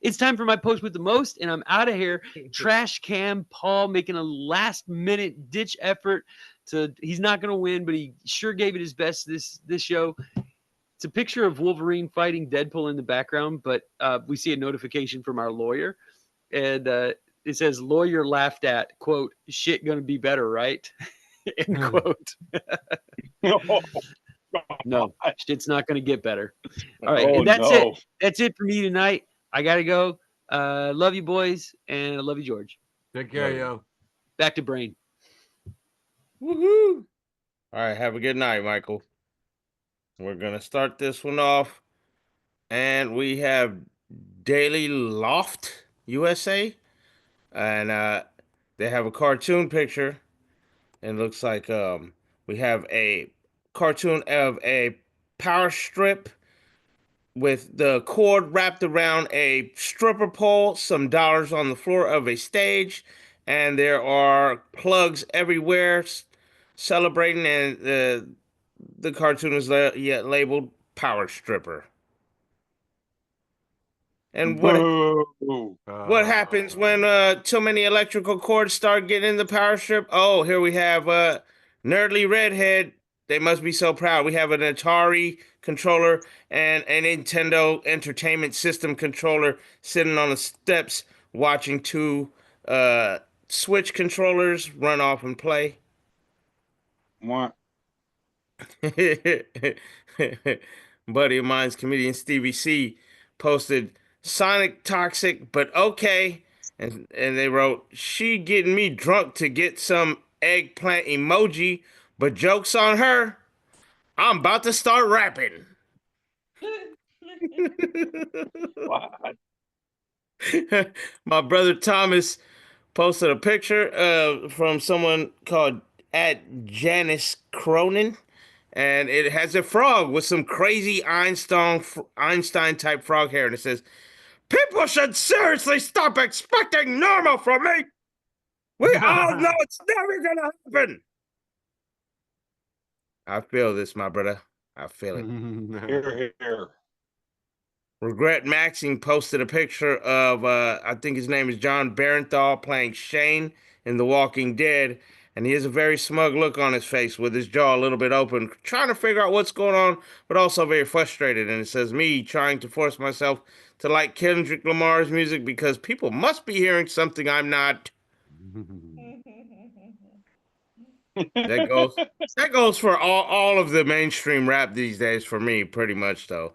it's time for my post with the most, and I'm out of here. Trashcanpaul making a last-minute ditch effort he's not going to win, but he sure gave it his best this show. It's a picture of Wolverine fighting Deadpool in the background, but we see a notification from our lawyer, and it says, lawyer laughed at, quote, shit gonna be better, right? End quote. No, shit's not gonna get better. All right, and that's it. That's it for me tonight. I gotta go. Love you, boys, and I love you, George. Take care, yo. Back to Brane. Woohoo! All right, have a good night, Michael. We're gonna start this one off, and we have Daily Loft USA, and they have a cartoon picture. And looks like we have a cartoon of a power strip with the cord wrapped around a stripper pole, some dollars on the floor of a stage, and there are plugs everywhere celebrating, and the cartoon is labeled Power Stripper. And what happens when too many electrical cords start getting in the power strip? Oh, here we have Nerdly Redhead. They must be so proud. We have an Atari controller and a Nintendo Entertainment System controller sitting on the steps watching two Switch controllers run off and play. What? Buddy of mine's, comedian Stevie C, posted Sonic Toxic, but okay. And they wrote, she getting me drunk to get some eggplant emoji, but joke's on her. I'm about to start rapping. What? My brother Thomas posted a picture from someone called @Janice Cronin. And it has a frog with some crazy Einstein type frog hair. And it says, people should seriously stop expecting normal from me. We all know it's never going to happen. I feel this, my brother. I feel it. Here. Regret Maxing posted a picture of, I think his name is John Barenthal, playing Shane in The Walking Dead. And he has a very smug look on his face with his jaw a little bit open, trying to figure out what's going on, but also very frustrated. And it says, me trying to force myself to like Kendrick Lamar's music because people must be hearing something I'm not. That goes for all of the mainstream rap these days for me, pretty much, though.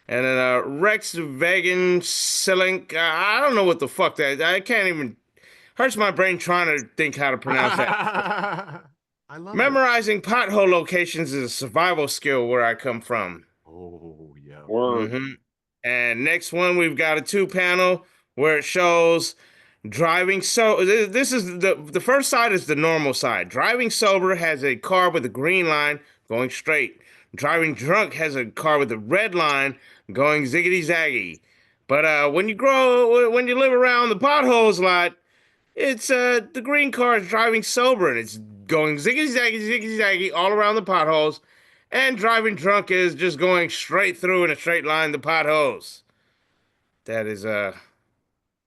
And then Rex Vegan Silink, I don't know what the fuck that is. I can't even... Hurts my brain trying to think how to pronounce that. I love Memorizing pothole locations is a survival skill where I come from. Oh, yeah. Word. Mm-hmm. And next one, we've got a 2-panel where it shows driving. So this is the first side is the normal side. Driving sober has a car with a green line going straight. Driving drunk has a car with a red line going ziggity zaggy. But when you live around the potholes a lot, it's the green car is driving sober and it's going ziggity zaggy all around the potholes, and driving drunk is just going straight through in a straight line the potholes. That is yeah,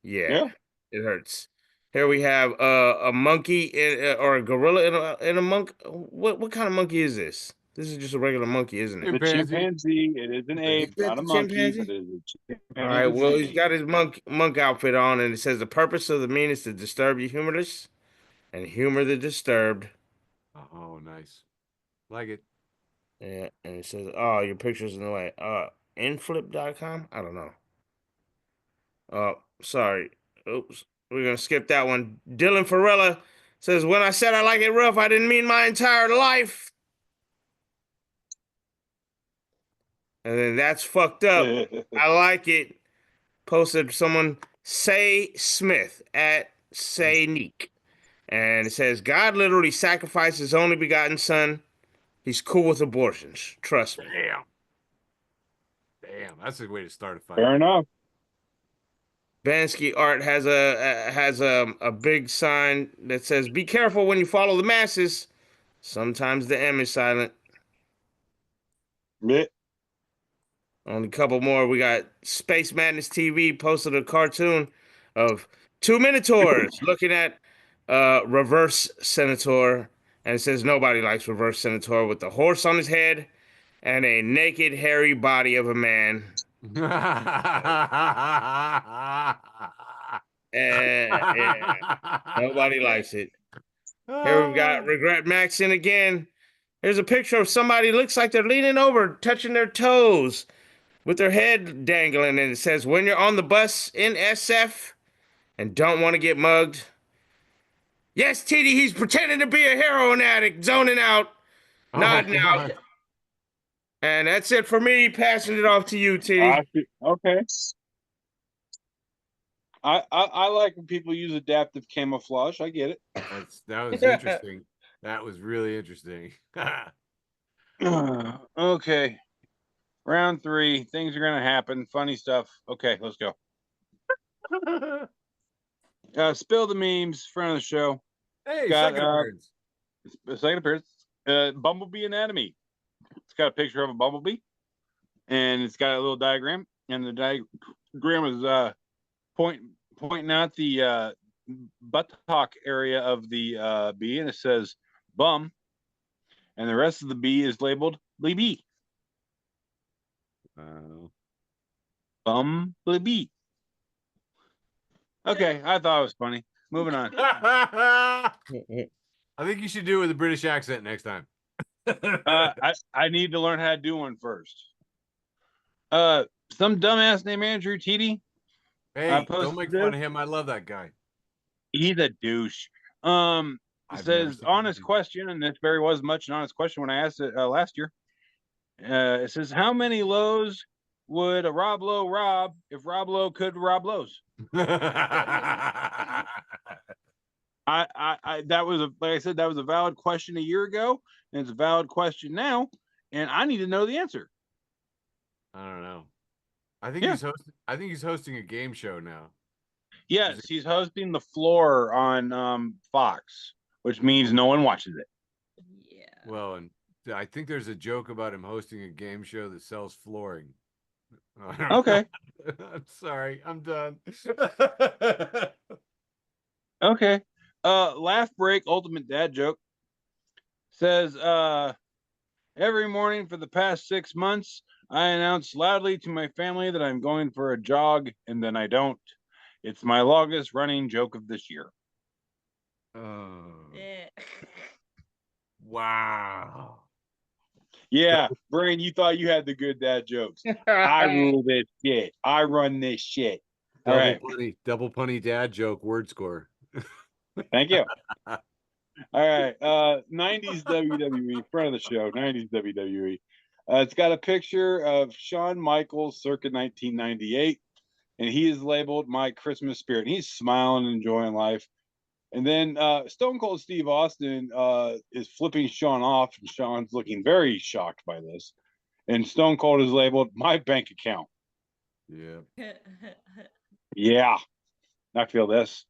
it hurts. Here we have a monkey or a gorilla in a monk. What kind of monkey is this? This is just a regular monkey, isn't it? It's a chimpanzee. It is an ape, Is that not a the monkey, chimpanzee? but it is a chimpanzee. All right, well, he's got his monk outfit on, and it says the purpose of the meme is to disturb you humorless and humor the disturbed. Oh, nice. Like it. Yeah, and it says, oh, your picture's in the way. Inflip.com? I don't know. Oh, sorry. Oops. We're going to skip that one. Dylan Farella Says, when I said I like it rough, I didn't mean my entire life. And then that's fucked up. I like it. Posted someone, Say Smith at Say Neek. And it says, God literally sacrificed his only begotten son. He's cool with abortions. Trust me. Damn. Damn, that's a way to start a fight. Fair enough. Bansky Art has a big sign that says, be careful when you follow the masses. Sometimes the M is silent. Yeah. Only a couple more. We got Space Madness TV posted a cartoon of two minotaurs looking at reverse centaur, and it says nobody likes reverse centaur with the horse on his head and a naked, hairy body of a man. Yeah, nobody likes it. Here we've got Regret Maxin again. Here's a picture of somebody looks like they're leaning over, touching their toes with their head dangling, and it says, when you're on the bus in SF and don't want to get mugged. Yes, Tiede, he's pretending to be a heroin addict, zoning out, nodding out. And that's it for me, passing it off to you, Tiede. Okay. I like when people use adaptive camouflage. I get it. That was interesting. That was really interesting. Okay. Round 3. Things are gonna happen. Funny stuff. Okay, let's go. Spill the memes. Front of the show. Hey, Got, second appearance. Second appearance. Bumblebee anatomy. It's got a picture of a bumblebee, and it's got a little diagram, and the diagram is pointing out the buttock area of the bee, and it says bum, and the rest of the bee is labeled Bibi. Bumblebee. Okay, I thought it was funny. Moving on. I think you should do it with a British accent next time. I need to learn how to do one first. Some dumbass named Andrew Tiede. Hey, don't make fun of him. I love that guy. He's a douche. Says honest question, and this very was much an honest question when I asked it last year. It says, how many lows would a Rob Lowe rob if Rob Lowe could rob lows? That was like I said, that was a valid question a year ago, and it's a valid question now, and I need to know the answer. I don't know. I think he's hosting a game show now. Yes, he's hosting The Floor on Fox, which means no one watches it. Yeah. Well, and I think there's a joke about him hosting a game show that sells flooring. Okay. I'm sorry. I'm done. Okay. Laugh break, ultimate dad joke. Says, every morning for the past 6 months, I announce loudly to my family that I'm going for a jog, and then I don't. It's my longest running joke of this year. Yeah. Wow. Yeah, Brane, you thought you had the good dad jokes. I rule this shit. I run this shit. All right. Double punny dad joke word score. Thank you. All right. 90s WWE, front of the show, 90s WWE. It's got a picture of Shawn Michaels circa 1998, and he is labeled My Christmas Spirit. He's smiling and enjoying life. And then Stone Cold Steve Austin is flipping Shawn off, and Shawn's looking very shocked by this. And Stone Cold is labeled My Bank Account. Yeah. Yeah. I feel this.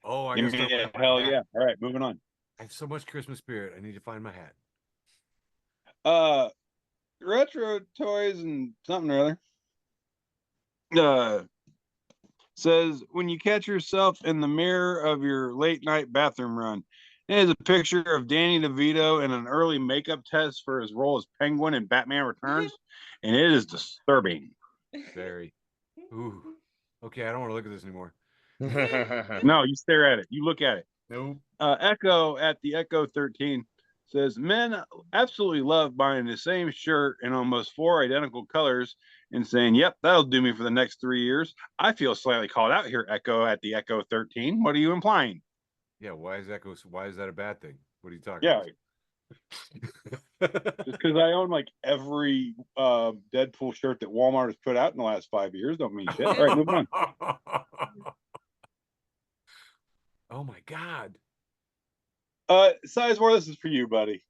Oh, I Give guess me a hell yeah. All right, moving on. I have so much Christmas spirit. I need to find my hat. Retro toys and something or other. Says, when you catch yourself in the mirror of your late night bathroom run, it is a picture of Danny DeVito in an early makeup test for his role as Penguin in Batman Returns, and it is disturbing. Very. Ooh. Okay, I don't want to look at this anymore. No, you stare at it. You look at it. Nope. Echo at the Echo 13 says, men absolutely love buying the same shirt in almost 4 identical colors and saying, yep, that'll do me for the next 3 years. I feel slightly called out here, Echo at the Echo 13. What are you implying? Yeah, why is that a bad thing? What are you talking Yeah, about? just because I own like every Deadpool shirt that Walmart has put out in the last 5 years don't mean shit. All right, moving on. Oh my God. Sizemore, this is for you, buddy.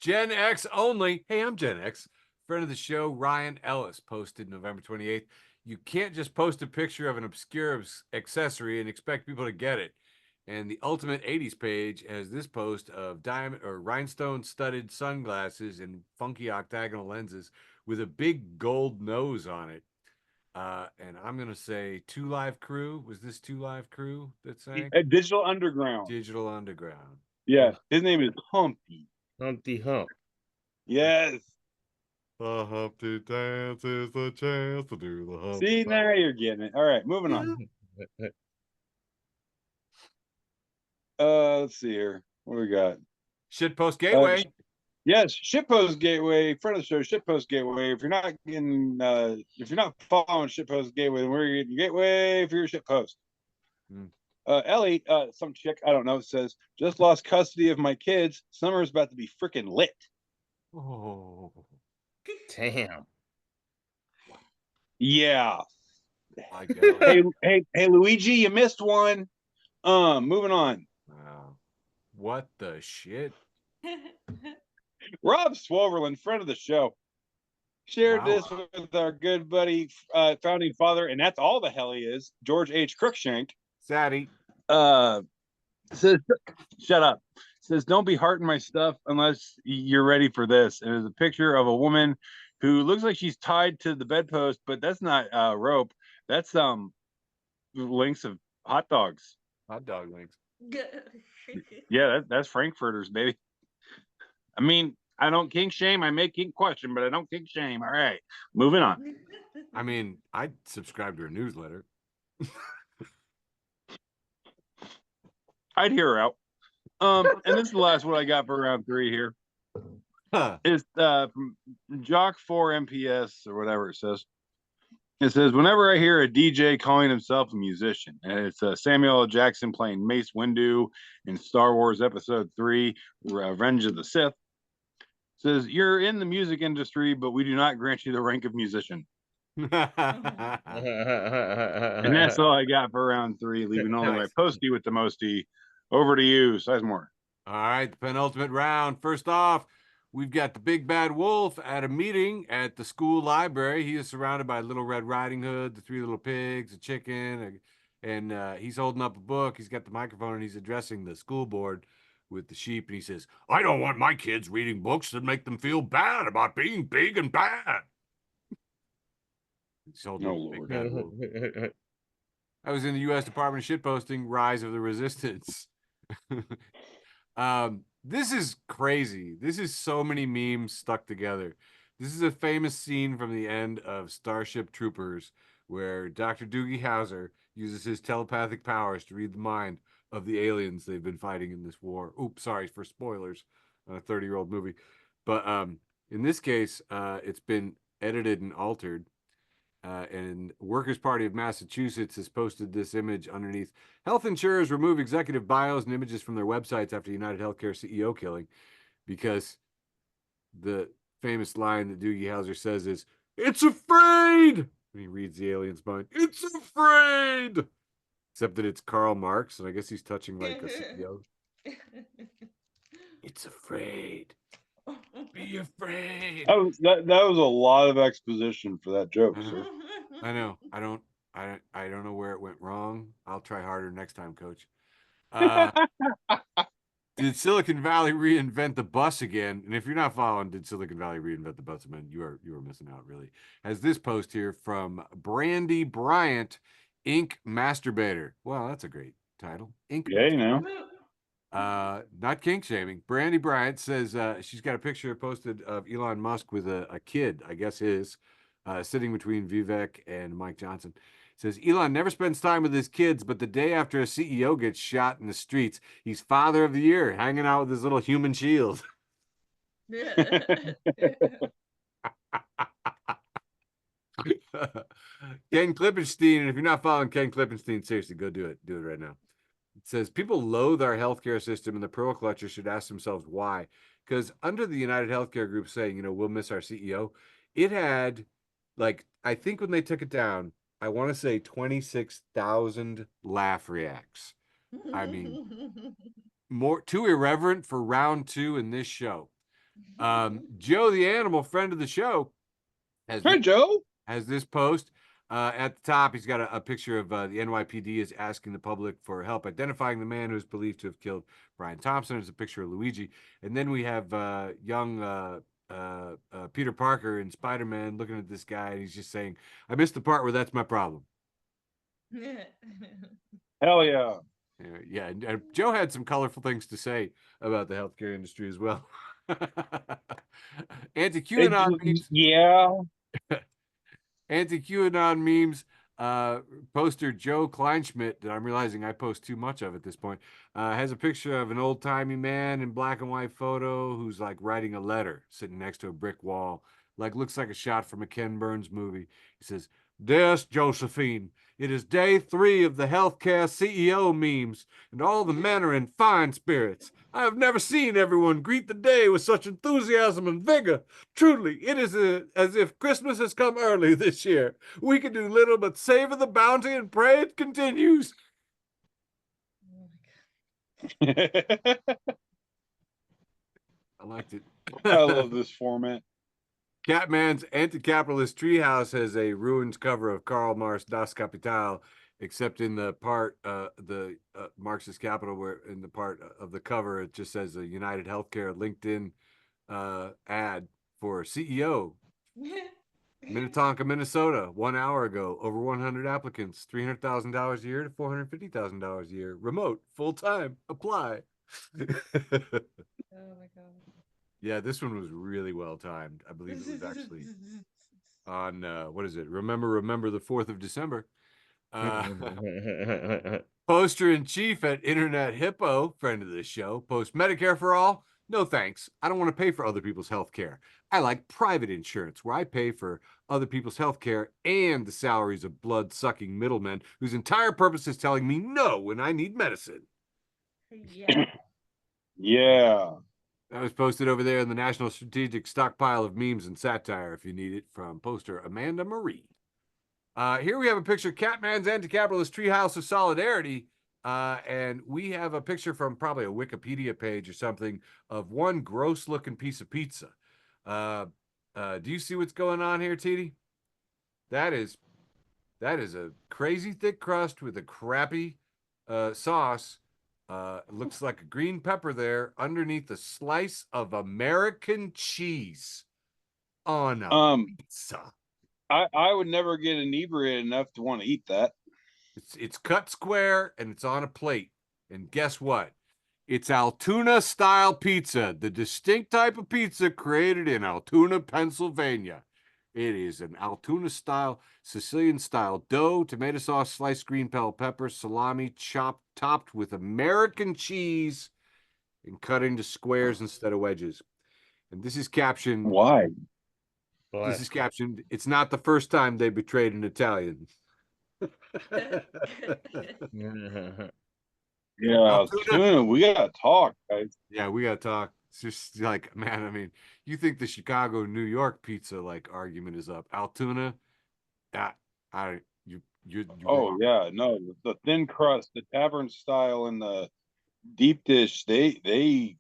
Gen X only. Hey, I'm Gen X. Friend of the show, Ryan Ellis, posted November 28th. You can't just post a picture of an obscure accessory and expect people to get it. And the Ultimate 80s page has this post of diamond or rhinestone studded sunglasses and funky octagonal lenses with a big gold nose on it. And I'm going to say Two Live Crew. Was this Two Live Crew that sang? At Digital Underground. Digital Underground. Yeah, his name is Humpty. Humpty Hump. Yes. The Humpty Dance is the chance to do the Humpty. See, now you're getting it. All right, moving on. Let's see here. What do we got? Shitpost Gateway. Yes, Shitpost Gateway, friend of the show, Shitpost Gateway. If you're not following Shitpost Gateway, then we're getting Gateway for your shitpost. Ellie, some chick, I don't know, says, just lost custody of my kids. Summer's about to be freaking lit. Oh, Damn. Yeah. my God. Hey, Luigi, you missed one. Moving on. Wow. What the shit? Rob Swoverland, friend of the show, shared Wow. this with our good buddy, founding father, and that's all the hell he is, George H. Crookshank. Sadie. Says, shut up. Says, don't be hearting my stuff unless you're ready for this. And there's a picture of a woman who looks like she's tied to the bedpost, but that's not rope. That's links of hot dogs. Hot dog links. Yeah, that's Frankfurters, baby. I mean, I don't kink shame. I may kink question, but I don't kink shame. All right, moving on. I mean, I subscribe to her newsletter. I'd hear her out. And this is the last one I got for round 3 here. Huh. It's from Jock4MPS or whatever it says. It says, whenever I hear a DJ calling himself a musician, and it's Samuel L. Jackson playing Mace Windu in Star Wars Episode 3, Revenge of the Sith, says, you're in the music industry, but we do not grant you the rank of musician. And that's all I got for round 3, leaving only my Nice. postie with the mostie. Over to you, Sizemore. All right, the penultimate round. First off, we've got the big bad wolf at a meeting at the school library. He is surrounded by Little Red Riding Hood, the 3 little pigs, a chicken, and he's holding up a book. He's got the microphone and he's addressing the school board with the sheep. And he says, I don't want my kids reading books that make them feel bad about being big and bad. He's holding up a big bad wolf. I was in the U.S. Department of Shitposting, Rise of the Resistance. This is crazy. This is so many memes stuck together. This is a famous scene from the end of Starship Troopers where Dr. Doogie Howser uses his telepathic powers to read the mind of the aliens they've been fighting in this war. Oops, sorry for spoilers on a 30-year-old movie. But in this case, it's been edited and altered. And Workers' Party of Massachusetts has posted this image underneath. Health insurers remove executive bios and images from their websites after United Healthcare CEO killing because the famous line that Doogie Howser says is, "It's afraid!" When he reads the alien's mind, "It's afraid!" Except that it's Karl Marx, and I guess he's touching like a CEO. It's afraid. Be afraid. That was a lot of exposition for that joke, sir. I know. I don't know where it went wrong. I'll try harder next time, Coach. Did Silicon Valley reinvent the bus again? And if you're not following, did Silicon Valley reinvent the bus again? You are missing out, really. Has this post here from Brandy Bryant, Ink Masturbator. Well, that's a great title. Ink. Yeah, you know. Not kink shaming. Brandy Bryant says she's got a picture posted of Elon Musk with a kid, I guess his, sitting between Vivek and Mike Johnson. Says Elon never spends time with his kids, but the day after a CEO gets shot in the streets, he's father of the year, hanging out with his little human shield. Ken Klippenstein, and if you're not following Ken Klippenstein, seriously, go do it. Do it right now. It says people loathe our healthcare system, and the pearl clutchers should ask themselves why. Because under the United Healthcare Group saying, we'll miss our CEO, it had, like, I think when they took it down, I want to say 26,000 laugh reacts. I mean, more too irreverent for round 2 in this show. Joe the Animal, friend of the show, Hey, Joe. has this post. At the top, he's got a picture of the NYPD is asking the public for help identifying the man who is believed to have killed Brian Thompson. There's a picture of Luigi. And then we have young Peter Parker in Spider-Man looking at this guy, and he's just saying, I missed the part where that's my problem. Hell yeah. Yeah, and Joe had some colorful things to say about the healthcare industry as well. Anti-QAnon memes. Yeah. Anti-QAnon memes. Poster Joe Kleinschmidt, that I'm realizing I post too much of at this point, has a picture of an old-timey man in black and white photo who's like writing a letter sitting next to a brick wall. Like, looks like a shot from a Ken Burns movie. He says, Dearest Josephine, it is day 3 of the healthcare CEO memes, and all the men are in fine spirits. I have never seen everyone greet the day with such enthusiasm and vigor. Truly, it is as if Christmas has come early this year. We can do little but savor the bounty and pray it continues. I I liked it. love this format. Catman's anti-capitalist treehouse has a ruined cover of Karl Marx Das Kapital, except in the part, the Marxist Capital, where in the part of the cover, it just says a United Healthcare LinkedIn ad for CEO. Minnetonka, Minnesota, 1 hour ago, over 100 applicants, $300,000 a year to $450,000 a year, remote, full-time, apply. Oh my god. Yeah, this one was really well timed. I believe it was actually on what is it? Remember the 4th of December. Poster in chief at Internet Hippo, friend of the show, post Medicare for all. No thanks. I don't want to pay for other people's health care. I like private insurance where I pay for other people's health care and the salaries of blood-sucking middlemen whose entire purpose is telling me no when I need medicine. Yeah. Yeah. That was posted over there in the National Strategic Stockpile of Memes and Satire, if you need it, from poster Amanda Marie. Here we have a picture of Catman's Anti-Capitalist Treehouse of Solidarity, and we have a picture from probably a Wikipedia page or something of one gross-looking piece of pizza. Do you see what's going on here, Tiede? That is a crazy thick crust with a crappy sauce. It looks like a green pepper there underneath a slice of American cheese on a pizza. I would never get inebriated enough to want to eat that. It's cut square and it's on a plate. And guess what? It's Altoona style pizza, the distinct type of pizza created in Altoona, Pennsylvania. It is an Altoona style, Sicilian style dough, tomato sauce, sliced green bell pepper, salami, topped with American cheese and cut into squares instead of wedges. And this is captioned. Why? This is captioned. It's not the first time they betrayed an Italian. Yeah, Altoona, we gotta talk, guys. Yeah, we gotta talk. It's just like, man, I mean, you think the Chicago, New York pizza like argument is up. Altoona, you Oh yeah, no, the thin crust, the tavern style, and the deep dish. They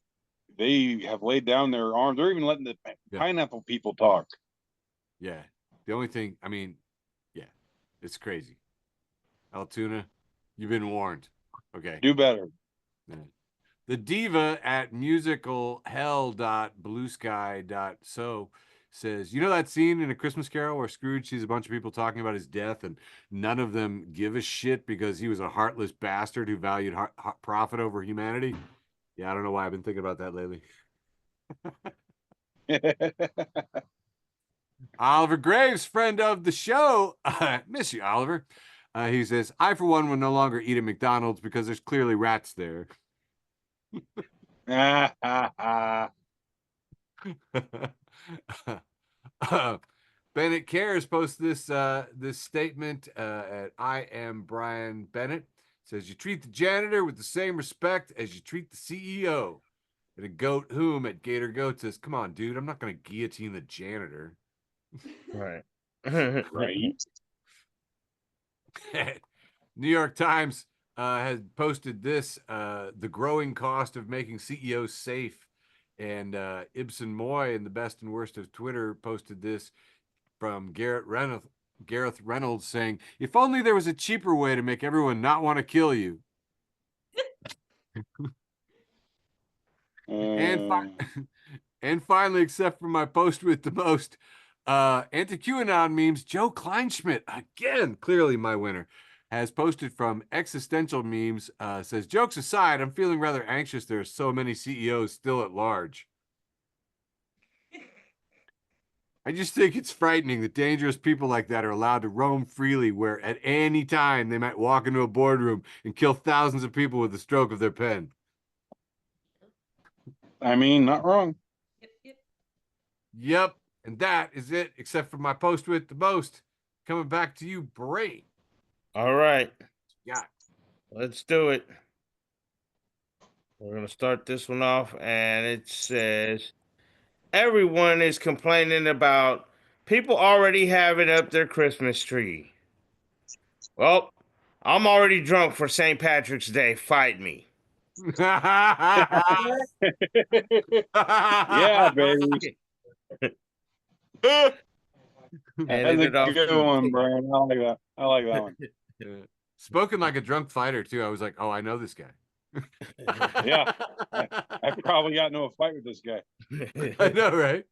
have laid down their arms. They're even letting the pineapple people talk. Yeah, the only thing, I mean, yeah, it's crazy. Altoona, you've been warned. Okay, Do better. Yeah. The diva at musicalhell.bluesky.so says, you know that scene in A Christmas Carol where Scrooge sees a bunch of people talking about his death and none of them give a shit because he was a heartless bastard who valued profit over humanity? Yeah, I don't know why I've been thinking about that lately. Oliver Graves, friend of the show. Miss you, Oliver. He says, I, for one, will no longer eat at McDonald's because there's clearly rats there. Bennett Cares posts this statement at I am Brian Bennett. It says you treat the janitor with the same respect as you treat the CEO. And a goat whom at Gator Goat says, come on, dude, I'm not going to guillotine the janitor. Right. Right. New York Times has posted this, the growing cost of making CEOs safe. And Ibsen Moy in the best and worst of Twitter posted this from Gareth Reynolds saying, if only there was a cheaper way to make everyone not want to kill you. And finally, except for my post with the most anti-QAnon memes, Joe Kleinschmidt, again, clearly my winner, has posted from Existential Memes, says, jokes aside, I'm feeling rather anxious there are so many CEOs still at large. I just think it's frightening that dangerous people like that are allowed to roam freely where at any time they might walk into a boardroom and kill thousands of people with the stroke of their pen. I mean, not wrong. Yep. And that is it, except for my post with the most. Coming back to you, Brane. All right. Yeah. Let's do it. We're going to start this one off, and it says, everyone is complaining about people already having up their Christmas tree. Well, I'm already drunk for St. Patrick's Day. Fight me. Yeah, baby. And That's a good one, Brian. I like that one. Spoken like a drunk fighter, too. I was like, oh, I know this guy. Yeah. I probably got into a fight with this guy. I know, right?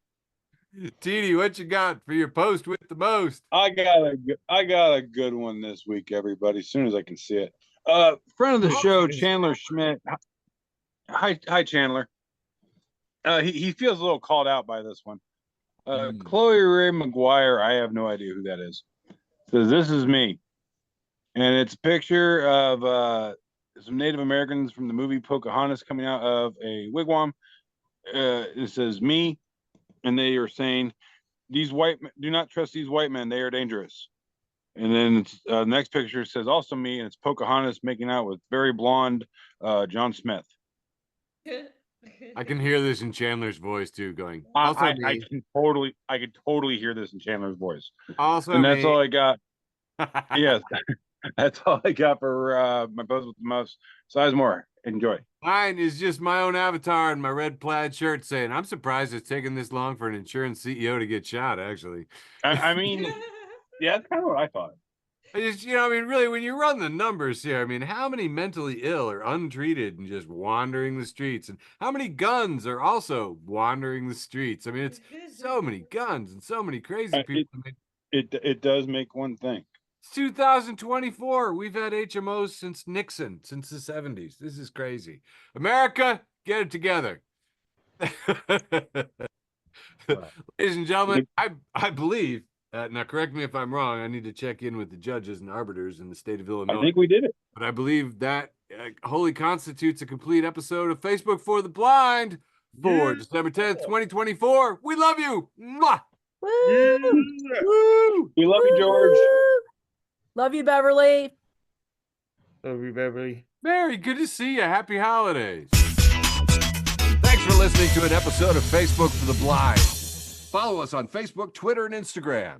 Tiede, what you got for your post with the most? I got a good one this week, everybody. As soon as I can see it. Friend of the show, Chandler Schmidt. Hi, Chandler. He feels a little called out by this one. Chloe Ray McGuire, I have no idea who that is. Says, this is me. And it's a picture of some Native Americans from the movie Pocahontas coming out of a wigwam. It says me, and they are saying, "These white men, do not trust these white men; they are dangerous." And then the next picture says also me, and it's Pocahontas making out with very blonde John Smith. I can hear this in Chandler's voice too, going. Also I can totally hear this in Chandler's voice. Also, and that's all I got. Yes. That's all I got for my post with the most. Sizemore, enjoy. Mine is just my own avatar in my red plaid shirt saying, I'm surprised it's taken this long for an insurance CEO to get shot, actually. I mean, yeah, that's kind of what I thought. I just, I mean, really, when you run the numbers here, I mean, how many mentally ill are untreated and just wandering the streets? And how many guns are also wandering the streets? I mean, it's so many guns and so many crazy people. It does make one thing. It's 2024. We've had HMOs since Nixon, since the 70s. This is crazy. America, get it together. Ladies and gentlemen, I believe, now correct me if I'm wrong, I need to check in with the judges and arbiters in the state of Illinois. I think we did it. But I believe that wholly constitutes a complete episode of Facebook for the Blind for December 10th, 2024. We love you. Mwah! Woo! Woo! We love you, George. Love you, Beverly. Love you, Beverly. Very good to see you. Happy holidays. Thanks for listening to an episode of Facebook for the Blind. Follow us on Facebook, Twitter, and Instagram.